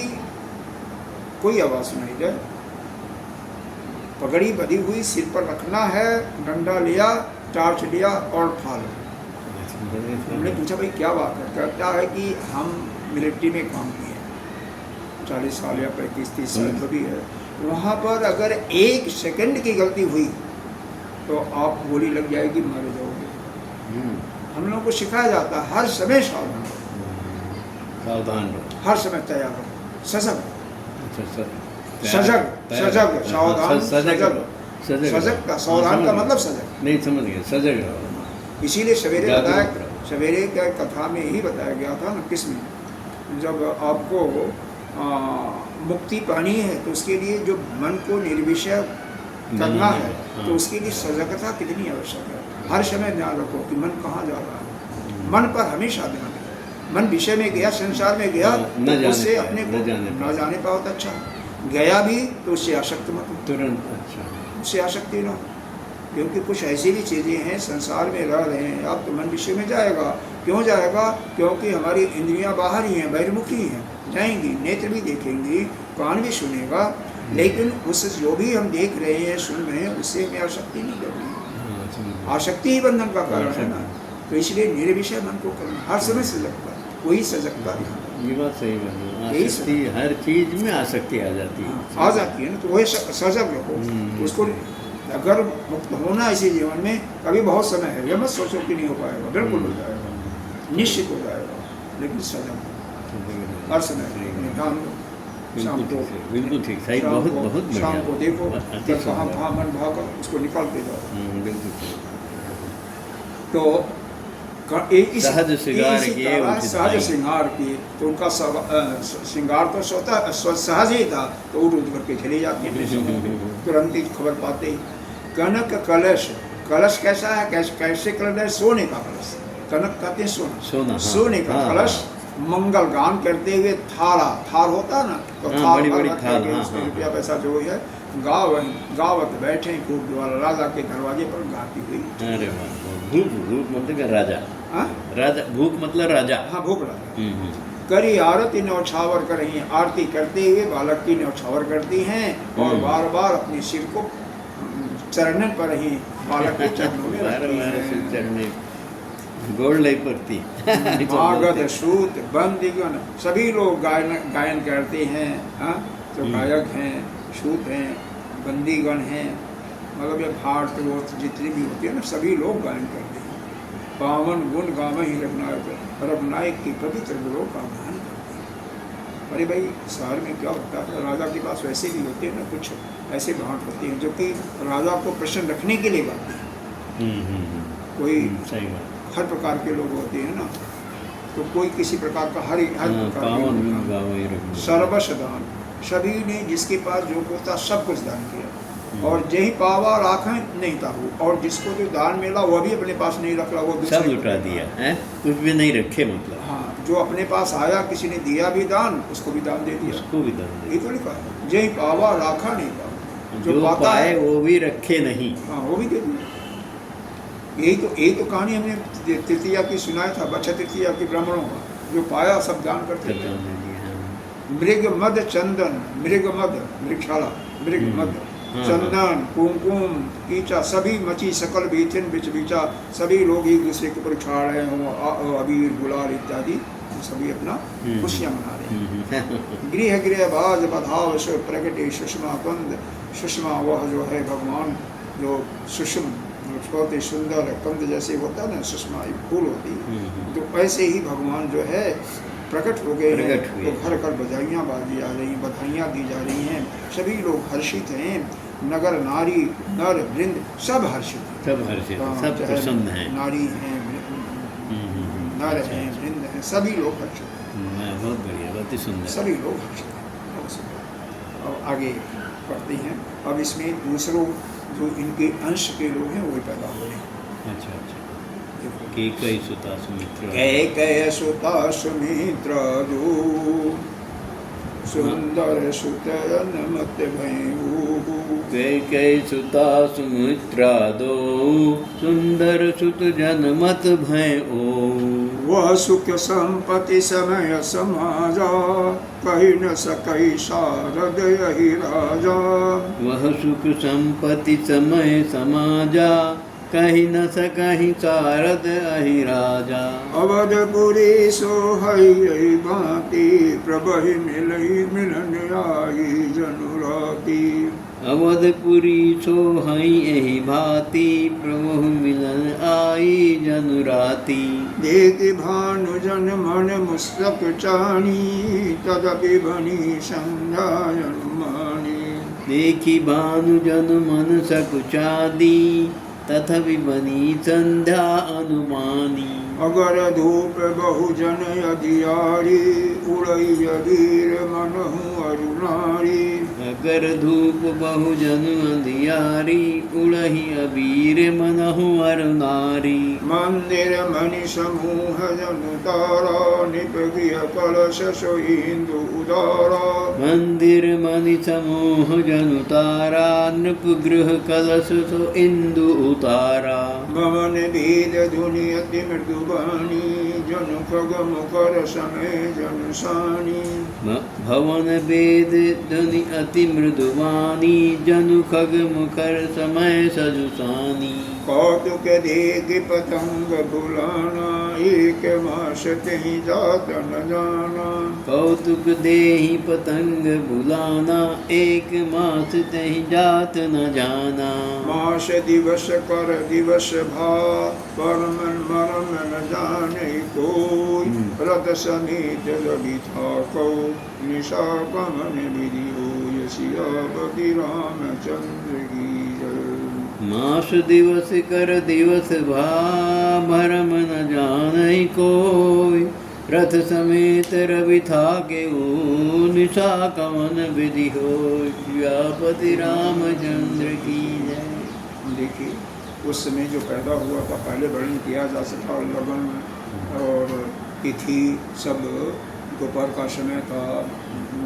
कोई आवाज़ सुनाई जाए, पगड़ी बंधी हुई सिर पर रखना है, डंडा लिया, टार्च लिया और ठाल। हमने पूछा भाई क्या बात है, कहता है कि हम मिलिट्री में काम किए 40 साल या 35-30 साल जो भी है, वहाँ पर अगर 1 सेकंड की गलती हुई तो आप गोली लग जाएगी, मारे जाओगे। हम लोगों को सिखाया जाता है हर समय सावधान रहो, हर समय तैयार रहो, सजग सजग सजग सावधान, सजग का सावधान का मतलब सजग नहीं, समझ गए, सजग रहो। इसीलिए सवेरे का कथा में यही बताया गया था ना, किसमें, जब आपको मुक्ति पानी है तो उसके लिए जो मन को निर्विषय करना है, तो उसके लिए सजगता कितनी आवश्यक है। हर समय ध्यान रखो कि मन कहाँ जा रहा है, मन पर हमेशा ध्यान रखो। मन विषय में गया, संसार में गया तो उससे अपने को न जाने पाओ तो अच्छा, गया भी तो उससे आसक्त मत हो, तुरंत अच्छा उससे आसक्ति ना, क्योंकि कुछ ऐसी भी चीज़ें हैं संसार में रह रहे हैं, अब तो मन विषय में जाएगा। क्यों जाएगा? क्योंकि हमारी इंद्रियां बाहर ही हैं, बहिर्मुखी हैं, जाएंगी, नेत्र भी देखेंगी, कान भी सुनेगा, लेकिन उस जो भी हम देख रहे हैं, सुन रहे हैं, उससे हमें आसक्ति नहीं करनी। आसक्ति ही बंधन का कारण है ना, तो इसलिए निर्विषय मन को करना, हर समय सजगता, वही सजगता। ये बात सही है, आसक्ति हर चीज में आसक्ति आ जाती है, आ जाती है ना, तो वही सजग रखो उसको। अगर मुक्त होना इसी जीवन में, कभी बहुत समय है, ये मत सोचो कि नहीं हो पाएगा, बिल्कुल हो जाएगा, निश्चित हो जाएगा, लेकिन सजग हर समय ध्यान दो। शाम को बिल्कुल ठीक, सही, बहुत बहुत शाम को देखो कहाँ मन भागा, उसको निकालते जाओ। बिल्कुल। तो सहज श्रृंगार किए तो उनका श्रृंगार तो सहज ही था, तो उठ करके चले जाते हैं, तुरंत ही खबर पाते ही। कनक कलश, कलश कैसा है, कैसे कलश है? सोने का कलश, कनक कहते हैं सोना, सोने का कलश। मंगल गान करते हुए थार होता है ना, तो थार रुपया पैसा जो है, गावत बैठे खूब द्वारा राजा के दरवाजे पर गाती हुई। अरे भूख मतलब राजा, राजा भूख मतलब राजा, हाँ भूख राजा। करी आरती न्यौछावर कर रही हैं, आरती करते हुए बालक की न्यौछावर करती हैं और बार बार अपने सिर को चरणन पर ही बालक के चरणों में रखते बारम्बार हैं। चढ़ने गोड़ लई पड़ती मागध सूत बंदीगण सभी लोग गायन करते हैं। हाँ, तो गायक हैं, सूत हैं, बंदीगण हैं, मतलब ये भारत वो जितनी भी होती है ना, सभी लोग गायन करते हैं। पावन गुण गाव ही रघुनायक की पवित्र गुणों का गान करते हैं। अरे भाई, शहर में क्या होता है, राजा के पास वैसे भी होते हैं ना कुछ ऐसे भाट होते हैं जो कि राजा को प्रसन्न रखने के लिए गाते हैं। कोई सही बात। हर प्रकार के लोग होते हैं ना, तो कोई किसी प्रकार का हर प्रकार पावन के गुण गावै रघुनाथ। सर्वस्व दान, सभी ने जिसके पास जो होता सब कुछ दान किया। और जही पावा राखें नहीं था वो, और जिसको जो दान मिला वो भी अपने पास नहीं रख रहा, वो दूसरे सब को लुटा देता। दिया है, कुछ भी नहीं रखे मतलब। हाँ, जो अपने पास आया किसी ने दिया भी दान, उसको भी दान दे दिया। उसको भी दान ये दे। तो लिखा है, जही पावा राखा नहीं पावा, जो पाता पाए है वो भी रखे नहीं। हाँ वो भी दे दिया। यही तो कहानी हमने तृतीया की सुनाया था, बच्चा तृतीया की ब्राह्मणों का, जो पाया सब दान करते सब थे। दान दे दिया, हाँ। मृग मद चंदन, मृग मद मृगशाला, मृग मद हाँ, चंदन कुमकुम कीचा, सभी मची सकल बीथिन बिच बीचा, सभी लोग एक दूसरे के ऊपर छा रहे हों, अबीर गुलाल इत्यादि सभी अपना खुशियाँ मना रहे हैं। गृह गृह बाज बधाव स्व प्रगटे सुषमा कंद, सुषमा वह जो है भगवान जो सुषम बहुत ही सुंदर कंद जैसे होता है ना, सुषमा एक फूल होती है, तो ऐसे ही भगवान जो है प्रकट हो गए हैं। तो घर घर बधाइयाँ बाजी जा रही हैं, बधाइयाँ दी जा रही हैं, सभी लोग हर्षित हैं। नगर नारी नर वृंद सब हर्षित हैं, सब हर्षित हैं, सब चाहे प्रसन्न हैं। नारी हैं, नर हैं, वृंद हैं, सभी लोग हर्षित हैं। बहुत बढ़िया, बहुत ही सुंदर। सभी लोग हर्षित हैं, बहुत सुंदर। और आगे पढ़ते हैं। अब इसमें दूसरों जो इनके अंश के लोग हैं वही पैदा हो रहे हैं। अच्छा अच्छा। कैकेयी सुता सुमित्रा, कैकेयी सुता सुमित्रा दो, सुंदर सुत जनमत भयऊ। कैकेयी सुता सुमित्रा दो, सुंदर सुत जनमत भयऊ। वह सुख संपत्ति समय समाजा, कही न सकई शारद यही राजा। वह सुख संपत्ति समय समाजा, कहीं न सकहीं शारद अहि राजा। अवधपुरी सोहई भांति, प्रभहि मिलई मिलन आई जनुराती। अवधपुरी सोहई एहि भांति, प्रभु मिलन आई जनुराती। देखि भानु जन मन मुस्तक चानी, तदपि बनी संध्या अनुमानी। देखी भानु जन मन सकुचादी, तथापि बनी संध्या अनुमानी। अगर धूप बहु जन अधियारी, उड़ई अबीर मनहु अरुणारी। अगर धूप बहु जन अंधियारी, उड़ही अबीर मनहु अरुणारी। मंदिर मणि समूह जन तारा, निप गृह कलश सोई इंदु उदारा। मंदिर मणि समूह जन तारा, नृप गृह कलश सो इंदु उतारा। भवन वेद धुनि अति मृदुबानी, जन खग मुकर समय जन सानी। भवन वेद ध्वनि अति मृदुवानी, जनु खग मुखर समय सजुसानी। कौतुक देख पतंग बुलाना, एक मास तहि जात न जाना। कौतुक देहि पतंग बुलाना, एक मास तहि जात न जाना। मास दिवस कर दिवस भाव, परम मरम न जाने कोई। रथ समेत रवि था को, निशा पवन विधि हो सियापति रामचंद्र की जय। मास दिवस कर दिवस भा, भरम न जानई कोई। रथ समेत रवि था के ओ, निशा कवन विधि हो सियापति रामचंद्र की जय। देखिए, उस समय जो पैदा हुआ था, पहले वर्णन किया जा सकता, और लगन और तिथि सब दोपहर का समय था,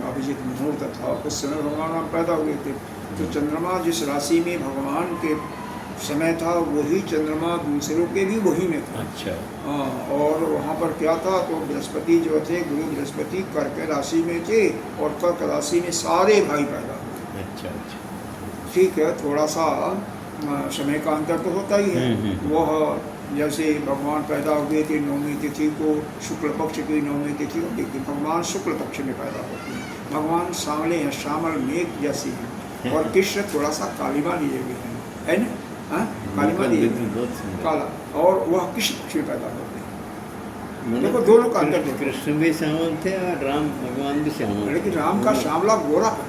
अभिजीत मुहूर्त था, उस समय भगवान राम पैदा हुए थे। तो चंद्रमा जिस राशि में भगवान के समय था, वही चंद्रमा दूसरों के भी वही में था। अच्छा। हाँ, और वहाँ पर क्या था, तो बृहस्पति जो थे, गुरु बृहस्पति कर्क राशि में थे, और कर्क राशि में सारे भाई पैदा हुए। अच्छा अच्छा। ठीक है, थोड़ा सा समय का अंतर तो होता ही है। वह जैसे भगवान पैदा हुए थे नौमी तिथि को, शुक्ल पक्ष की नौमी तिथि को, लेकिन भगवान शुक्ल पक्ष में पैदा होते हैं। भगवान सांवले हैं, श्यामल मेघ जैसी हैं, और कृष्ण थोड़ा सा कालिमा लिए हुए हैं, है ना? हाँ, कालिमा लिए हुए काला, और वह कृष्ण पक्ष में पैदा होते हैं। देखो दोनों का अंतर देखो। कृष्ण भी श्यामल थे और राम भगवान भी श्यामल, लेकिन राम का श्यामला गोरा है,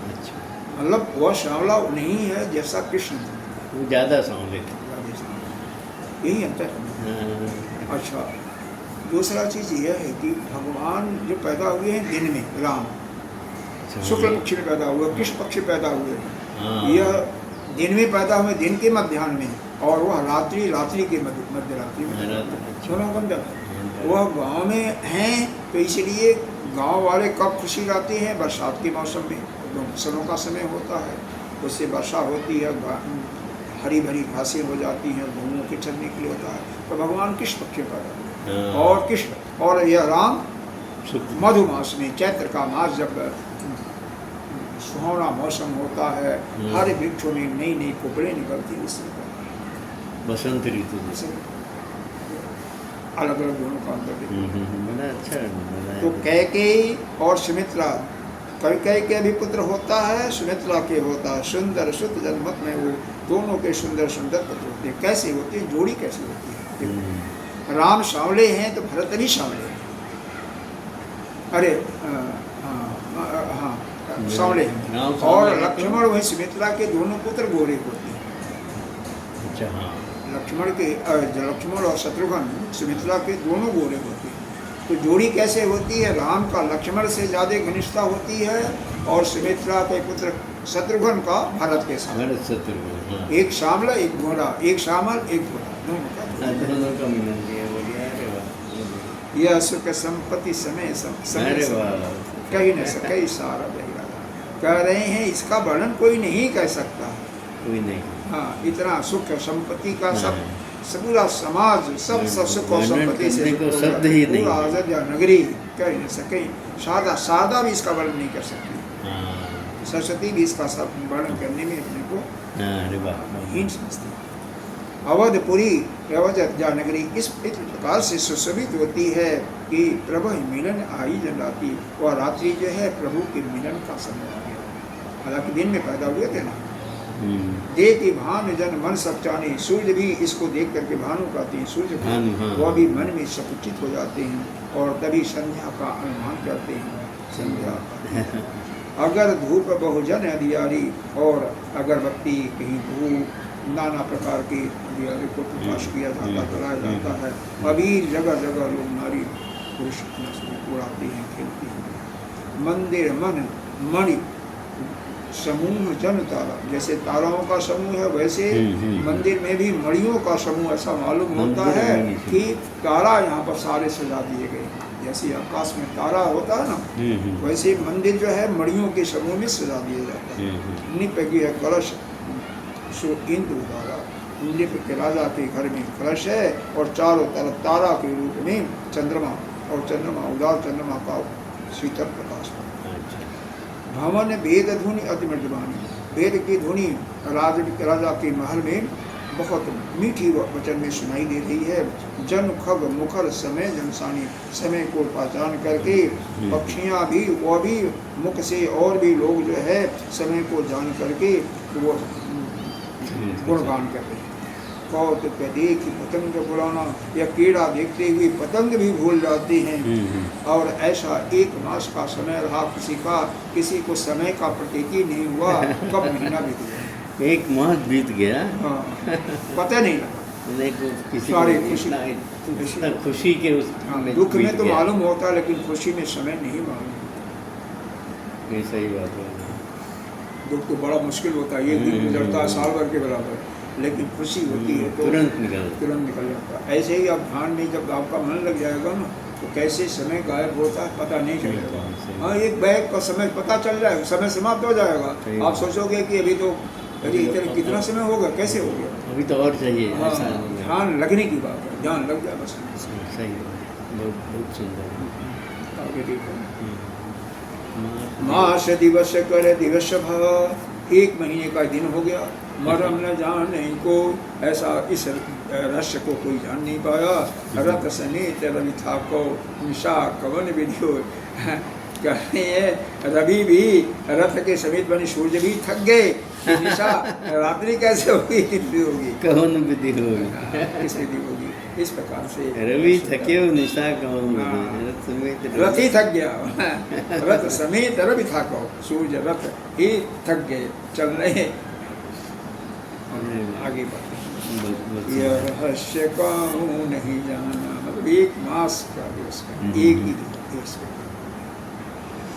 अच्छा, मतलब वह श्यामला नहीं है जैसा कृष्ण था, वो ज़्यादा सांवले थे। यही अंतर है। अच्छा, दूसरा चीज़ यह है कि भगवान जो पैदा हुए हैं दिन में, राम शुक्ल पक्ष में पैदा हुए, कृष्ण पक्ष में पैदा हुए, यह दिन में पैदा हुए, दिन के मध्याह्न में, और वह रात्रि के मध्य रात्रि में। सुनो बंदर, वह गांव में हैं तो इसलिए गांव वाले कब खुशी रहते हैं? बरसात के मौसम में, फसलों का समय होता है, उससे वर्षा होती है, हरी भरी घासें हो जाती हैं, घूमों के चलने के लिए होता है। तो भगवान कृष्ण पक्ष में पैदा हुए, और कृष्ण और यह राम मधुमास में, चैत्र का मास, जब सुहावना मौसम होता है, हर वृक्षों में नई नई कोपड़े निकलती हैं, इसलिए बसंत ऋतु में अलग अलग दोनों का अंतर। बड़ा अच्छा। तो कैकेयी और सुमित्रा, कैकेयी के भी पुत्र होता है, सुमित्रा के होता है, सुंदर शुद्ध जनमत में वो दोनों के सुंदर सुंदर पुत्र होते हैं। कैसे होती है जोड़ी, कैसे होती है? राम सांवले हैं तो भरत भी सांवले हैं, अरे हाँ सांवले हैं, और लक्ष्मण वही सुमित्रा के दोनों पुत्र गोरे होते हैं। अच्छा, हाँ, लक्ष्मण और शत्रुघ्न सुमित्रा के दोनों गोरे होते हैं। तो जोड़ी कैसे होती है? राम का लक्ष्मण से ज़्यादा घनिष्ठता होती है, और सुमित्रा के पुत्र शत्रुघ्न का भरत के साथ। शत्रुघ्न, एक श्यामला एक घोड़ा, एक श्यामल एक घोड़ा, दोनों का मिलन दिया। बोलिए, यह सुख संपत्ति समय कहीं न सके सारा बहिरा। कह रहे हैं इसका वर्णन कोई नहीं कर सकता, कोई नहीं। हाँ, इतना सुख संपत्ति का सब पूरा समाज सब सुख और संपत्ति से शब्द ही नहीं, पूरा अयोध्या नगरी कह नहीं सके। शारदा भी इसका वर्णन नहीं कर सकती, सरस्वती भी इसका सब वर्णन करने में अपने को हीन समझती। अवधपुरी अयोध्या नगरी इस प्रकार से सुशोभित होती है कि प्रभु मिलन आई जन रात्रि, वह रात्रि जो है प्रभु के मिलन का समय आ गया। हालांकि दिन में पैदा हुए थे ना, देख के भानु जन मन सब चाने, सूर्य भी इसको देख करके भानु कहते हैं, सूर्य वह भी मन में सकुचित हो जाते हैं, और तभी संध्या का अनुमान करते हैं। संध्या अगर धूप बहुजन अधियारी, और अगरबत्ती कहीं धूप नाना प्रकार के अधियारी को प्रकाश किया जाता, कराया जाता है। अबीर जगह जगह लोग नारी पुरुष उड़ाते हैं, खेलते हैं। मंदिर मन मणि समूह जन तारा, जैसे ताराओं का समूह है वैसे मंदिर में भी मणियों का समूह ऐसा मालूम होता है कि तारा यहाँ पर सारे सजा दिए गए। जैसे आकाश में तारा होता है ना, वैसे मंदिर जो है मणियों के समूह में सजा दिया जाता है। निप गया कलश सो इंद्र उदारा, निप के राजा के घर में कलश है, और चारों तरफ तारा के रूप में चंद्रमा, और चंद्रमा उदार चंद्रमा का शीतल प्रकाश। भवन वेद ध्वनि अति मृदुवाणी, वेद की ध्वनि राजा के महल में बहुत मीठी वचन में सुनाई दे रही है। जन खग मुखर समय जनसानी, समय को पहचान करके पक्षियाँ भी, वह भी मुख से, और भी लोग जो है समय को जान करके वो गुणगान करते हैं। कौतुक देख पतंग बुलाना, या कीड़ा देखते हुए पतंग भी भूल जाते हैं। और ऐसा एक मास का समय रहा किसी को समय का प्रतीक ही नहीं हुआ, कब महीना बीत गया, एक मास बीत गया, हाँ, पता नहीं लगा। सारे खुशी के उस दुख में तो मालूम होता, लेकिन खुशी में समय नहीं मालूम। ये सही बात है। दुख तो बड़ा मुश्किल होता है, ये दिन गुजरता है साल भर के बराबर, लेकिन खुशी होती है तो तुरंत निकल जाता है। ऐसे ही अब ध्यान में जब आपका मन लग जाएगा ना, तो कैसे समय गायब होता है पता नहीं चलेगा। हाँ, एक बैग का समय पता चल जाएगा, समय समाप्त हो जाएगा। आप सोचोगे कि अभी तो इतना कितना समय होगा, कैसे हो गया, अभी तो और चाहिए। हाँ, ध्यान लगने की बात है, ध्यान लग जाए बस। सही, बहुत सुंदर। मास दिवस कर दिवस भव, 1 महीने का दिन हो गया, मरम न जाने को, ऐसा इस रहस्य को कोई जान नहीं पाया। रथ समेत रवि था को निशा कवन विधि हो। कहते हैं रवि भी रथ के समेत बने, सूर्य भी थक गए, निशा रात्रि कैसे होगी, कितनी होगी, कौन विधि होगी, किस विधि होगी। इस प्रकार से रवि थके हो निशा कौन विधि, रथ समेत रथ ही थक गया। रथ समेत रवि था को, सूर्य रथ ही थक गए, चल रहे आगे बढ़ते। यह रहस्य कहूँ नहीं जाना, मतलब 1 मास का दिवस का, एक ही दिवस का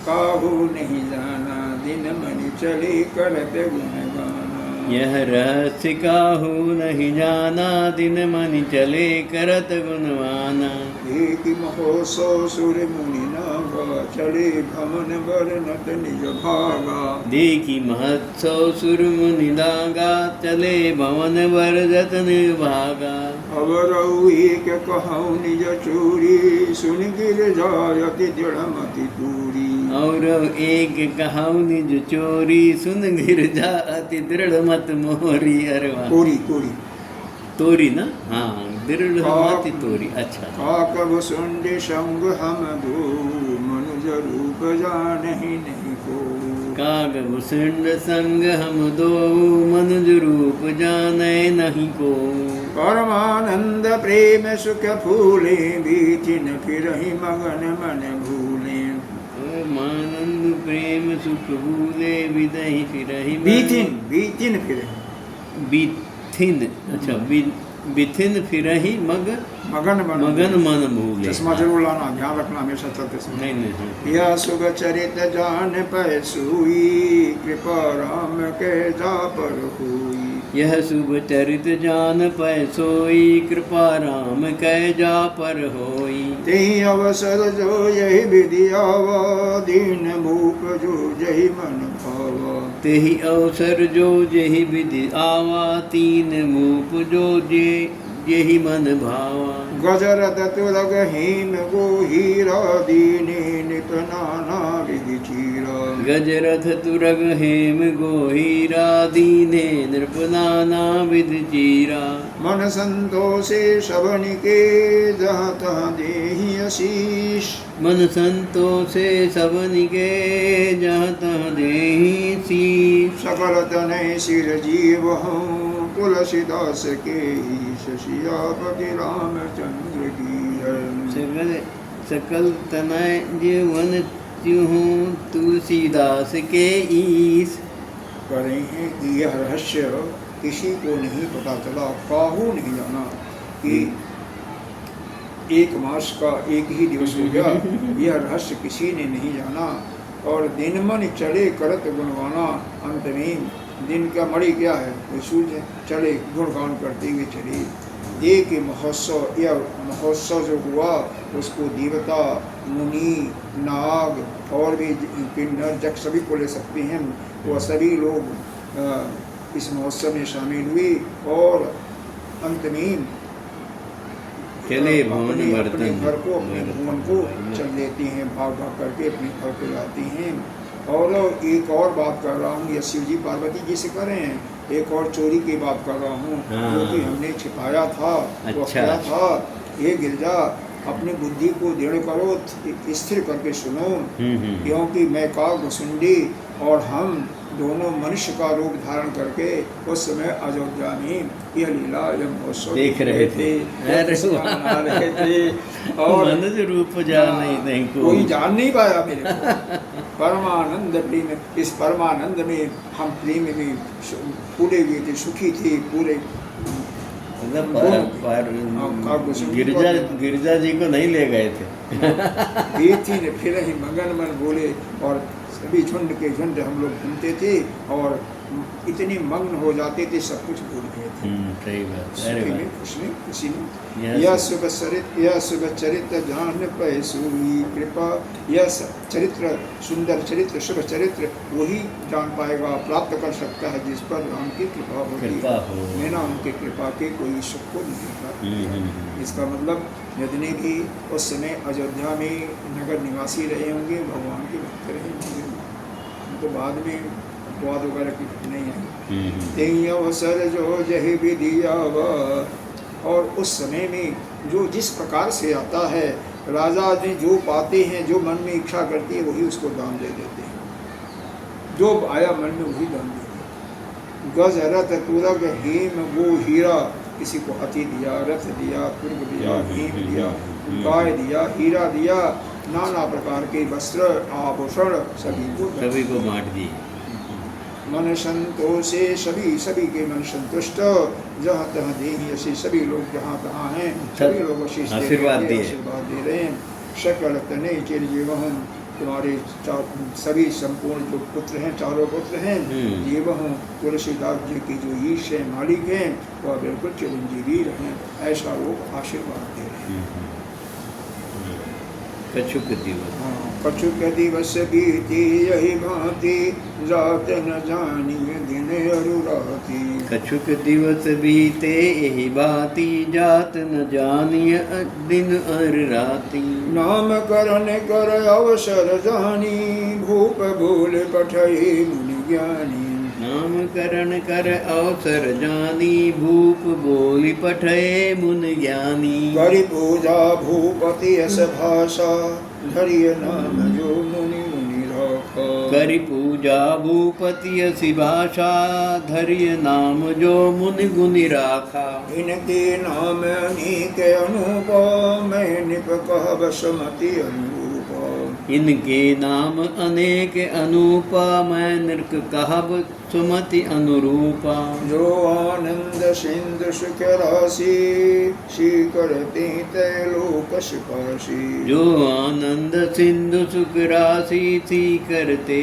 काहू नहीं जाना, दिन मनि चले करते गुण गाना। यह रहस्य काहू नहीं जाना, दिन मनि चले करत गुणवाना। एक महोत्सव सुर मुनि नागा, चले भवन वर्णत निज भागा। देखी महोत्सव सुर मुनि नागा, चले भवन वर्जत निर्भागा। अवरऊ एक कहूँ निज चोरी, सुन गिर जायति दृढ़मति दूरी। और एक कहाऊ निज चोरी, सुन गिर जा अति दृढ़ मत मोहरी। अरे वाह, कोरी कोरी तोरी ना, हाँ दृढ़ मत तोरी, अच्छा। काकब सुंड संग हम दो, मनुज रूप जानहि नहीं को। काग सुंड संग हम दो, मनुज रूप जाने नहीं को। परमानंद प्रेम सुख फूले, बीतिन फिरहि मगन मन भूले। मानंद प्रेम सुख भूले, विदहि फिरहि बीतिन बीतिन फिरहि, बिथिन, अच्छा बिथिन फिरहि मगन मन भूले। चश्मा जरूर लाना, ध्यान रखना हमेशा चलते समय। नहीं यह शुभ चरित जान पै सुई, कृपा राम के जा पर हुई। यह शुभ चरित जान पै सोई, कृपा राम कै जा पर होई। तेहि अवसर जो यही विधि आवा, दीन भूप जो जही मन भावा। तेहि अवसर जो जेहि विधि आवा, तीन मूप जो जेहि मन भावा। गजरथ तुरग हेम गो हीरा, दीने नित नाना विधि चीरा। गजरथ तुरग हेम गोहीरा, दीने नृप नाना विधि चीरा। मन संतोषे सबनि के, जहाँ तहाँ देहि आशीष। मन संतोषे सबनि के, जहाँ तहाँ देहि शीश। सकल तनय सिर जीव हूँ, तुलसीदास के सियापति रामचंद्र की। सकल तनय जीवन त्यों, तुलसीदास के ईश। कह रहे हैं कि यह रहस्य किसी को नहीं पता चला, काहू नहीं जाना कि 1 मास का एक ही दिवस हो गया। यह रहस्य किसी ने नहीं जाना। और दिन मन चले करत गुणगाना, अंत में दिन का मणि क्या है, वो सूर्य चले गुणगान करते हुए चले। एक महोत्सव, यह महोत्सव जो हुआ उसको देवता, मुनि, नाग और भी किन्नर जग सभी को ले सकते हैं, वह सभी लोग इस महोत्सव में शामिल हुए। और अंत में चले अपने घर को, अपने भवन को चल लेते हैं, भाग भाग करके अपने घर को जाते हैं। और एक और बात कर रहा हूँ, यह शिव जी पार्वती जी से कर रहे हैं। एक और चोरी की बात कर रहा हूँ, जो कि हमने छिपाया था। अच्छा। वो क्या था, ये गिरजा अपनी बुद्धि को दृढ़ करो, स्थिर करके सुनो। क्योंकि मैं कागभुसुंडी और हम दोनों मनुष्य का रूप धारण करके उस समय अयोध्या में यह लीला महोत्सव देख रहे थे, मना रहे थे। और मनुष्य रूप नहीं कोई जान नहीं पाया मेरे को। परमानंद प्रेम, इस परमानंद में हम प्रेम में पूरे हुए थे, सुखी थे पूरे। गिरजा जी को नहीं ले गए थे। फिर ही मगन मन बोले, और सभी झुंड के झुंड हम लोग घूमते थे और इतने मग्न हो जाते थे, सब कुछ भूल गए थे। सही बात। खुशी में यह शुभ चरित्र जान पै सुई, कृपा। यह चरित्र, सुंदर चरित्र, शुभ चरित्र वही जान पाएगा, प्राप्त कर सकता है जिस पर राम की कृपा होगी। बिना उनकी कृपा के कोई सुख को नहीं होगा। इसका मतलब जितने भी उस समय अयोध्या में नगर निवासी रहे होंगे, भगवान के भक्त रहे होंगे, तो बाद में वाद वगैरह की नहीं है। तेई अवसर जो जही विधिया और उस समय में जो जिस प्रकार से आता है, राजा ने जो पाते हैं, जो मन में इच्छा करती है वही उसको दान दे देते हैं, जो आया मन में वही दान देते हैं। गज रथ तुरग हेम वो हीरा, किसी को हाथी दिया, रथ दिया, तुर्ग दिया, हेम दिया, गाय दिया, हीरा दिया, नाना प्रकार के वस्त्र आभूषण सभी को बांट दिए। मन संतोषे सभी के मन संतुष्ट, जहाँ तहाँ देही ऐसे सभी लोग जहाँ तहाँ हैं सभी लोग आशीर्वाद दे रहे हैं। सकल तने चिरजीवहं, तुम्हारे सभी संपूर्ण जो पुत्र हैं, चारों पुत्र हैं, जीवहं तुलसीदास जी की जो ईश है, मालिक हैं, वह बिल्कुल चिरंजीवी रहें, ऐसा लोग आशीर्वाद दे रहे हैं। कछुक दिवस, कछुक दिवस बीती यही भांति, जात न जानिए दिन अरु राति। कछुक दिवस बीते यही भांति, जात न जानिए दिन अर राति। नाम करण कर अवसर जानी, भूप भूल पठई मुनि ज्ञानी। नामकरण कर अवसर जानी, भूप बोली पठे मुन ज्ञानी। करि पूजा भूपति यस भाषा, धरिय नाम जो मुनि मुनि राखा। करि पूजा भूपति यसी भाषा, धरिय नाम जो मुनि गुनि राखा। इनके नाम अनेक अनूप, मैं निप कह बसमति अनुरूप। इनके नाम अनेक अनूपा, मैं नृक कहब सुमति अनुरूपा। जो आनंद सिंधु सुख राशि, करते त्रैलोक सुपासी। जो आनंद सिंधु सुख राशि, करते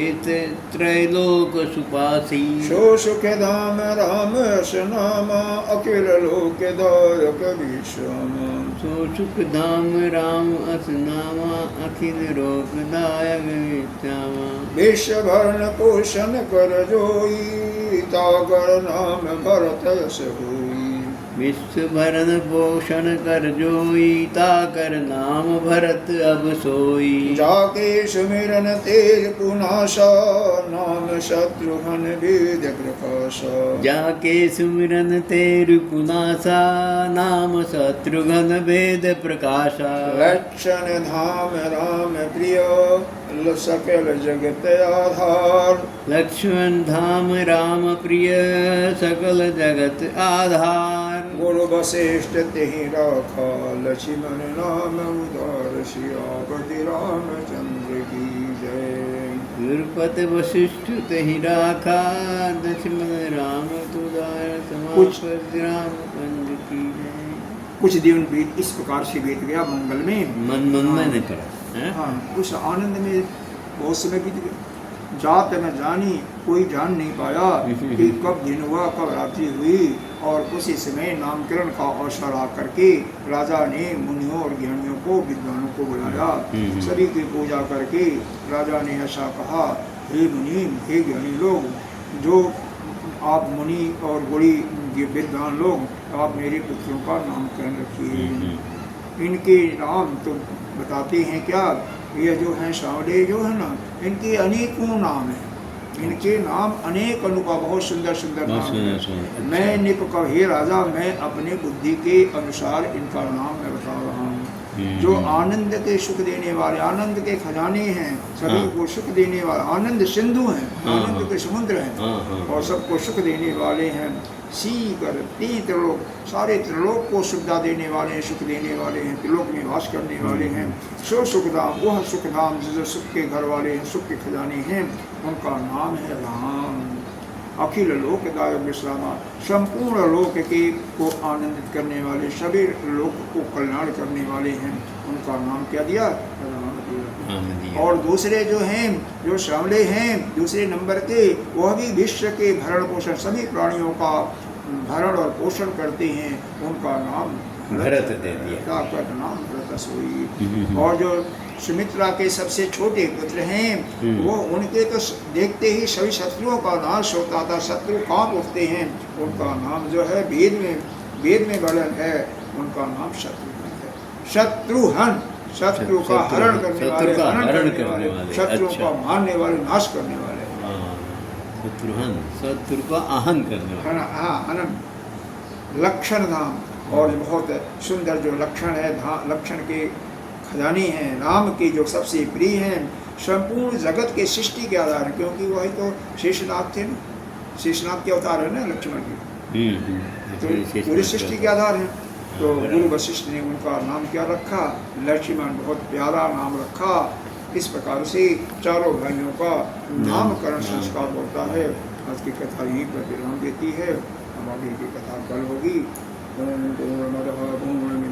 त्रैलोक सुपासी। सो सुख धाम राम यश नामा, अखिल लोक धारक विश्राम। सो सुख धाम राम अस नामा, अखिल लोक दायक विश्रामा। विश्व भरण पोषण कर जोई, ताकर नाम भरत यश होई। विश्व भरण पोषण कर जोई, ताकर नाम भरत अब सोई। जाके सुमिरन तेज पुनाशा, नाम शत्रुघ्न वेद प्रकाशा। जाके सुमिरन तेरु पुनासा, नाम शत्रुघ्न वेद प्रकाशा। लक्षण धाम राम प्रिय, सकल जगत आधार। लक्ष्मण धाम राम प्रिय, सकल जगत आधार। गुरु वशिष्ठ तेहि राखा, लक्ष्मण नाम उदार। सियापति रामचंद्र की जय। गुरुपति वशिष्ठ तेहि राखा, लक्ष्मण राम तुदार। समापति रामचंद्र की जय। कुछ दिन बीत इस प्रकार से बीत गया मंगल में, मन में नहीं पड़ा। हाँ, उस आनंद में बहुत समय बीत गया। जात न जानी, कोई जान नहीं पाया कि कब दिन हुआ, कब रात्रि हुई। और उसी समय नामकरण का अवसर आकर के राजा ने मुनियों और ज्ञानियों को, विद्वानों को बुलाया। सभी की पूजा करके राजा ने ऐसा कहा, हे मुनि, हे ज्ञानी लोग, जो आप मुनि और बड़ी विद्वान लोग, आप मेरे पुत्रों का नामकरण रखिए। इनके नाम तो बताते हैं क्या, ये जो हैं सांवले जो है ना, इनके अनेकों नाम हैं। इनके नाम अनेक अनुपा, बहुत सुंदर सुंदर नाम हैं। मैं निप कह, हे राजा, मैं अपने बुद्धि के अनुसार इनका नाम मैं बता रहा हूँ। जो आनंद के सुख देने वाले, आनंद के खजाने हैं, सभी को सुख देने वाले, आनंद सिंधु हैं, आनंद के समुद्र हैं, और सबको सुख देने वाले हैं। सी कर तीन त्रिलोक, सारे त्रिलोक को सुविधा देने वाले हैं, सुख देने वाले हैं, त्रिलोक में वास करने वाले हैं। सो सुखधाम, वह सुखधाम जो सुख के घर वाले हैं, सुख के खजाने हैं, उनका नाम है राम। अखिल लोकदायक विश्रामा, संपूर्ण लोक के को आनंदित करने वाले, सभी लोक को कल्याण करने वाले हैं, उनका नाम क्या दिया? राम दिया। और दूसरे जो हैं, जो सांवले हैं दूसरे नंबर के, वह भी विश्व के भरण पोषण, सभी प्राणियों का भरण और पोषण करते हैं, उनका नाम भरत दे दिया। नाम भरत सोई। और जो सुमित्रा के सबसे छोटे पुत्र हैं, वो उनके तो देखते ही सभी शत्रुओं का नाश होता था, शत्रु कांप उठते हैं। उनका नाम जो है वेद में वर्णन है, उनका नाम शत्रुघ्न है। शत्रुघ्न, शत्रु का हरण करने वाले, शत्रुओं का मारने वाले, नाश करने वाले। शत्रुहन, शत्रु का आहन करने वाला। हाँ अनंत लक्षण धाम, और ये बहुत सुंदर जो लक्षण है, लक्षण के खजानी हैं राम की, जो सबसे प्रिय हैं, संपूर्ण जगत के सृष्टि के आधार है, क्योंकि वही तो शेषनाग थे ना, शेषनाग के अवतार है ना लक्ष्मण की, तो पूरी सृष्टि के आधार है। तो गुरु वशिष्ठ ने उनका नाम क्या रखा, लक्ष्मण, बहुत प्यारा नाम रखा। इस प्रकार से चारों भाइयों का नामकरण संस्कार होता है। आज की कथा यहीं पर विराम देती है, हम आगे की कथा कल होगी। ओम पूर्णमदः पूर्णमिदं